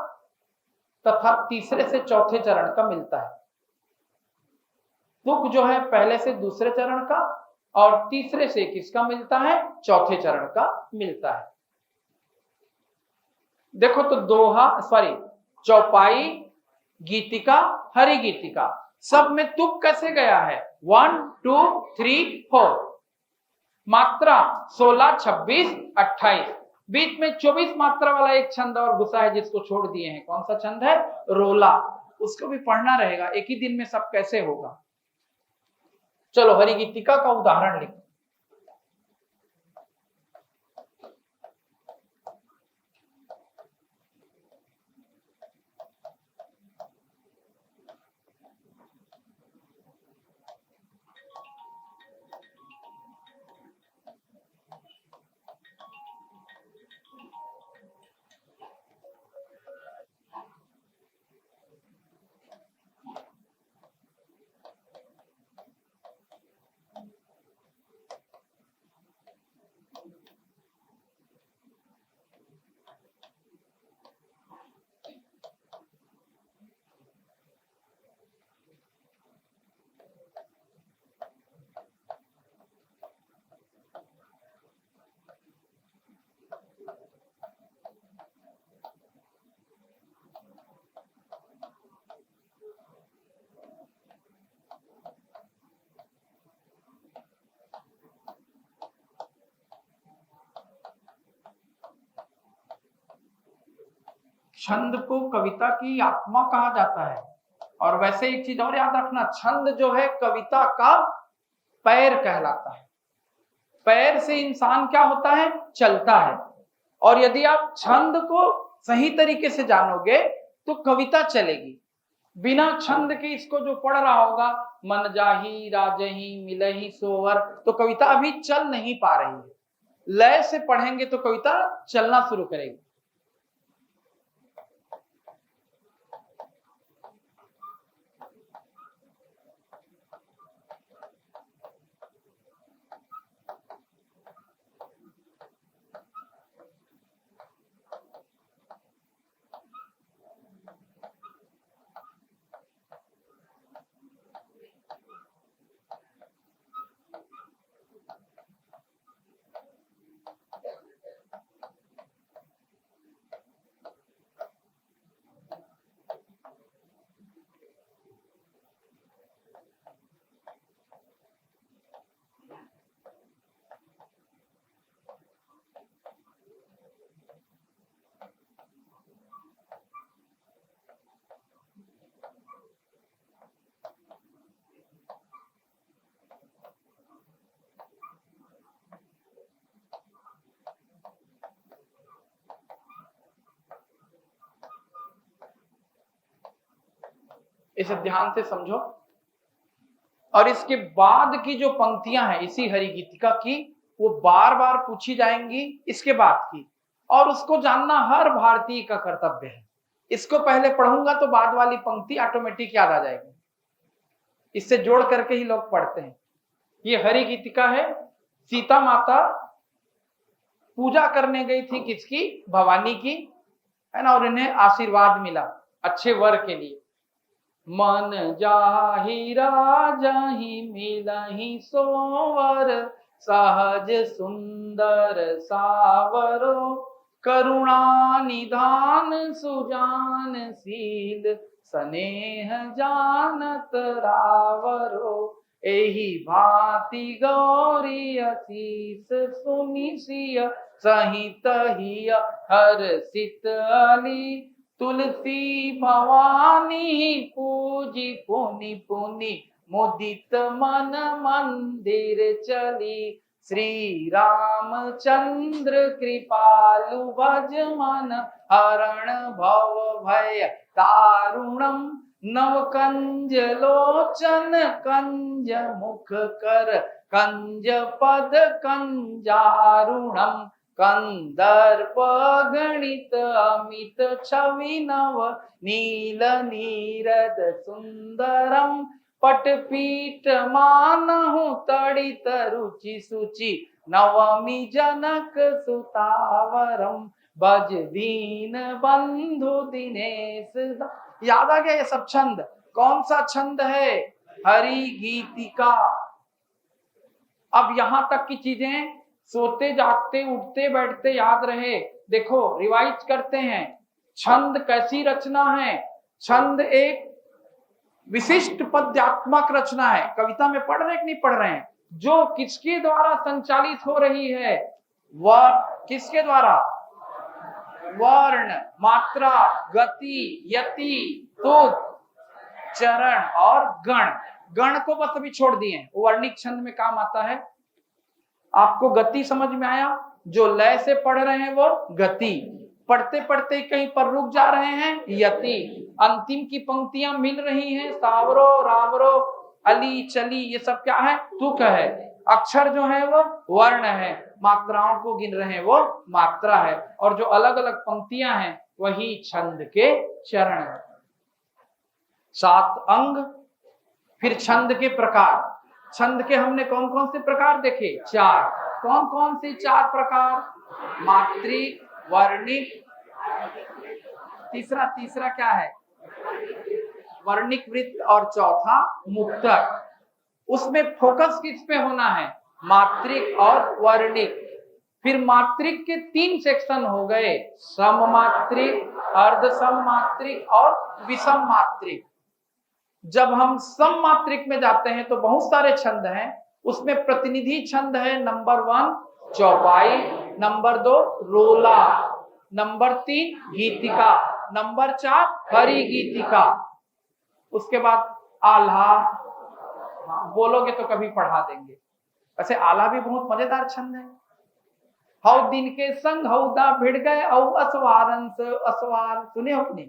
तथा तीसरे से चौथे चरण का मिलता है। तुक जो है पहले से दूसरे चरण का, और तीसरे से किसका मिलता है, चौथे चरण का मिलता है। देखो तो दोहा, चौपाई, गीतिका, हरि गीतिका, सब में तुक कैसे गया है, 1 2 3 4। मात्रा 16 26 28। बीच में 24 मात्रा वाला एक छंद और घुसा है जिसको छोड़ दिए हैं। कौन सा छंद है, रोला। उसको भी पढ़ना रहेगा, एक ही दिन में सब कैसे होगा। चलो हरि गीतिका का उदाहरण लिखो। छंद को कविता की आत्मा कहा जाता है। और वैसे एक चीज और याद रखना, छंद जो है कविता का पैर कहलाता है। पैर से इंसान क्या होता है, चलता है। और यदि आप छंद को सही तरीके से जानोगे तो कविता चलेगी। बिना छंद के इसको जो पढ़ रहा होगा, मन जाही राजही मिलही सोवर, तो कविता अभी चल नहीं पा रही है। लय से पढ़ेंगे तो कविता चलना शुरू करेगी। इसे ध्यान से समझो। और इसके बाद की जो पंक्तियां हैं इसी हरि गीतिका की, वो बार बार पूछी जाएंगी इसके बाद की, और उसको जानना हर भारतीय का कर्तव्य है। इसको पहले पढ़ूंगा तो बाद वाली पंक्ति ऑटोमेटिक याद आ जाएगी। इससे जोड़ करके ही लोग पढ़ते हैं। ये हरि गीतिका है। सीता माता पूजा करने गई थी किसकी, भवानी की, है ना, और इन्हें आशीर्वाद मिला अच्छे वर के लिए। मन जाहि राजहि मिलहि सोवर, सहज सुंदर सावरो, करुणा निधान सुजानशील, स्नेह जानत रावरो, एहि भांति गौरी असीस सुनि सिय, सहित हिय हर्षित अली, तुलसी भवानी पूजी पुनि पुनि, मुदित मन मंदिर चली, श्री रामचंद्र कृपालु भज मन, हरण भव भय तारुणम, नव कंज लोचन कंज मुख कर, कंज पद कंजारुणम, कंदर्प गणित अमित छवि नव, नील नीरद सुंदरम, पटपीठ मानहु तड़ित रुचि सुचि, नवमी जनक सुतावरम, बज दीन बंधु दिनेश। याद आ गया ये सब छंद? कौन सा छंद है? हरि गीतिका। अब यहां तक की चीजें सोते जागते उठते बैठते याद रहे। देखो रिवाइज करते हैं। छंद कैसी रचना है? छंद एक विशिष्ट पद्यात्मक रचना है। कविता में पढ़ रहे कि नहीं पढ़ रहे हैं? जो किसके द्वारा संचालित हो रही है? वह किसके द्वारा? वर्ण, मात्रा, गति, यति, तुक, चरण और गण। गण को बस अभी छोड़ दिए, वर्णिक छंद में काम आता है। आपको गति समझ में आया? जो लय से पढ़ रहे हैं वो गति, पढ़ते पढ़ते कहीं पर रुक जा रहे हैं यति, अंतिम की पंक्तियां मिल रही हैं, सावरो रावरो अली चली, ये सब क्या है? तुक है। अक्षर जो है वो वर्ण है, मात्राओं को गिन रहे हैं वो मात्रा है, और जो अलग अलग पंक्तियां हैं वही छंद के चरण है। 7 अंग। फिर छंद के प्रकार। छंद के हमने कौन कौन से प्रकार देखे? 4। कौन कौन से 4 प्रकार? मात्रिक, वर्णिक, तीसरा क्या है? वर्णिक वृत्त, और चौथा मुक्तक। उसमें फोकस किस पे होना है? मात्रिक और वर्णिक। फिर मात्रिक के 3 सेक्शन हो गए, सममात्रिक, अर्ध सममात्रिक और विषम मात्रिक। जब हम सममात्रिक में जाते हैं तो बहुत सारे छंद हैं। उसमें प्रतिनिधि छंद है नंबर 1 चौपाई, नंबर 2 रोला, नंबर 3 गीतिका, नंबर 4 हरि गीतिका। उसके बाद आल्हा, बोलोगे तो कभी पढ़ा देंगे। वैसे आल्हा भी बहुत मजेदार छंद है। हौ दिन के संग हौदा भिड़ गए औ असवारन से असवार, सुने हो कि नहीं?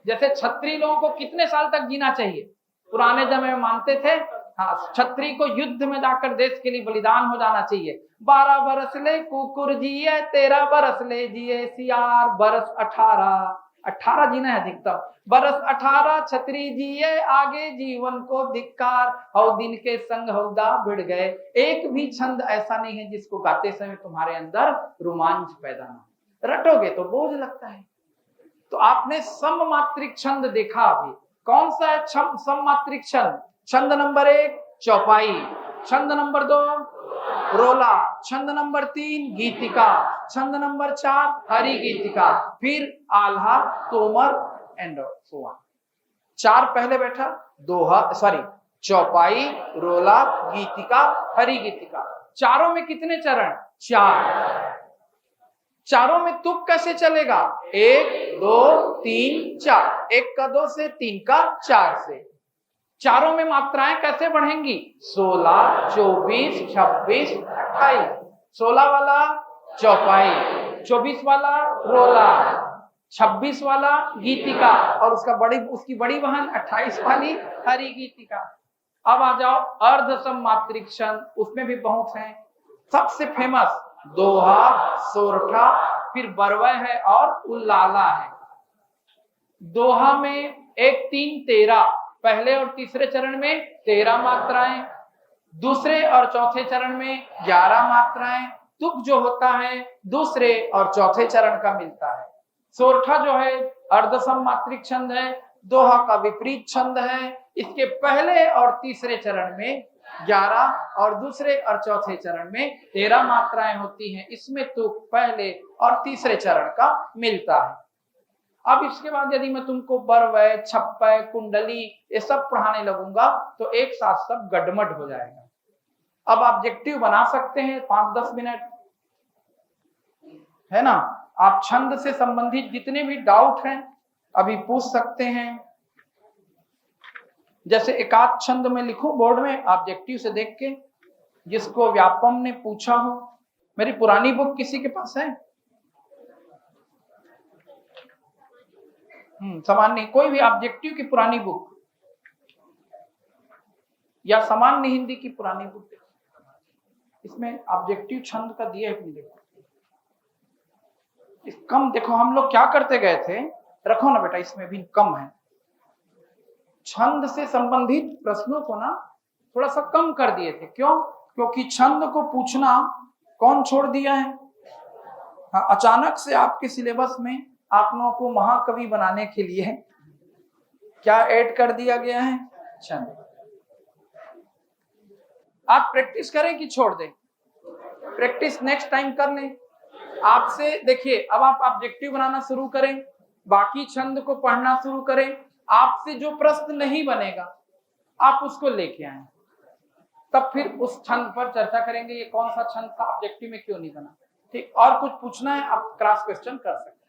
जैसे क्षत्रिय लोगों को कितने साल तक जीना चाहिए? पुराने समय में मानते थे, हाँ, क्षत्रिय को युद्ध में जाकर देश के लिए बलिदान हो जाना चाहिए। 12 बरस ले कुकुर जिए, 13 बरस ले जिए सियार, बरस 18 जीना है अधिकतम, बरस 18 क्षत्रिय जिए, आगे जीवन को धिक्कार, हौ दिन के संग हौदा भिड़ गए। एक भी छंद ऐसा नहीं है जिसको गाते समय तुम्हारे अंदर रोमांच पैदा ना हो। रटोगे तो बोझ लगता है। तो आपने सममात्रिक छंद देखा अभी, कौन सा है सममात्रिक छंद? छंद नंबर 1 चौपाई, छंद नंबर 2 रोला, छंद नंबर 3 गीतिका, छंद नंबर 4 हरि गीतिका, फिर Alha, Tomar and so on. 4 पहले बैठा, दोहा, सॉरी, चौपाई, रोला, गीतिका, हरि गीतिका। चारों में कितने चरण? 4। चारों में तुक कैसे चलेगा? 1 2 3 4, 1 का 2 से, 3 का 4 से। चारों में मात्राएं कैसे बढ़ेंगी? 16 24 26 28। 16 वाला चौपाई, 24 वाला रोला, 26 वाला गीतिका, और उसकी बड़ी बहन 28 वाली हरि गीतिका। अब आ जाओ अर्ध सममात्रिक छंद, उसमें भी बहुत हैं। सबसे फेमस दोहा, सोरठा, फिर बरवय है और उल्लाला है। दोहा में 1 3 13, पहले और तीसरे चरण में 13 मात्राएं, दूसरे और चौथे चरण में 11 मात्राएं। तुक जो होता है दूसरे और चौथे चरण का मिलता है। सोरठा जो है अर्धसम मात्रिक छंद है, दोहा का विपरीत छंद है। इसके पहले और तीसरे चरण में 11 और दूसरे और चौथे चरण में 13 मात्राएं होती हैं। इसमें तुक पहले और तीसरे चरण का मिलता है। अब इसके बाद यदि मैं तुमको बरवय, छप्पय, कुंडली ये सब पढ़ाने लगूंगा तो एक साथ सब गडमड हो जाएगा। अब ऑब्जेक्टिव बना सकते हैं 5-10 मिनट, है ना? आप छंद से संबंधित जितने भी डाउट हैं अभी पूछ सकते हैं। जैसे एकाध छंद में लिखूं बोर्ड में ऑब्जेक्टिव से देख के, जिसको व्यापम ने पूछा हो। मेरी पुरानी बुक किसी के पास है? सामान्य कोई भी ऑब्जेक्टिव की पुरानी बुक या सामान्य हिंदी की पुरानी बुक, इसमें ऑब्जेक्टिव छंद का दिया है कि नहीं? देखो इस कम, देखो हम लोग क्या करते गए थे, रखो ना बेटा, इसमें भी कम है। छंद से संबंधित प्रश्नों को ना थोड़ा सा कम कर दिए थे। क्यों? क्योंकि छंद को पूछना कौन छोड़ दिया है? हाँ, अचानक से आपके सिलेबस में आप लोगों को महाकवि बनाने के लिए क्या ऐड कर दिया गया है? छंद। आप प्रैक्टिस करें कि छोड़ दें? प्रैक्टिस नेक्स्ट टाइम कर लें। आपसे देखिए, अब आप ऑब्जेक्टिव बनाना शुरू करें, बाकी छंद को पढ़ना शुरू करें। आपसे जो प्रश्न नहीं बनेगा आप उसको लेके आए, तब फिर उस छंद पर चर्चा करेंगे। ये कौन सा छंद था, ऑब्जेक्टिव में क्यों नहीं बना। ठीक, और कुछ पूछना है आप क्रॉस क्वेश्चन कर सकते हैं।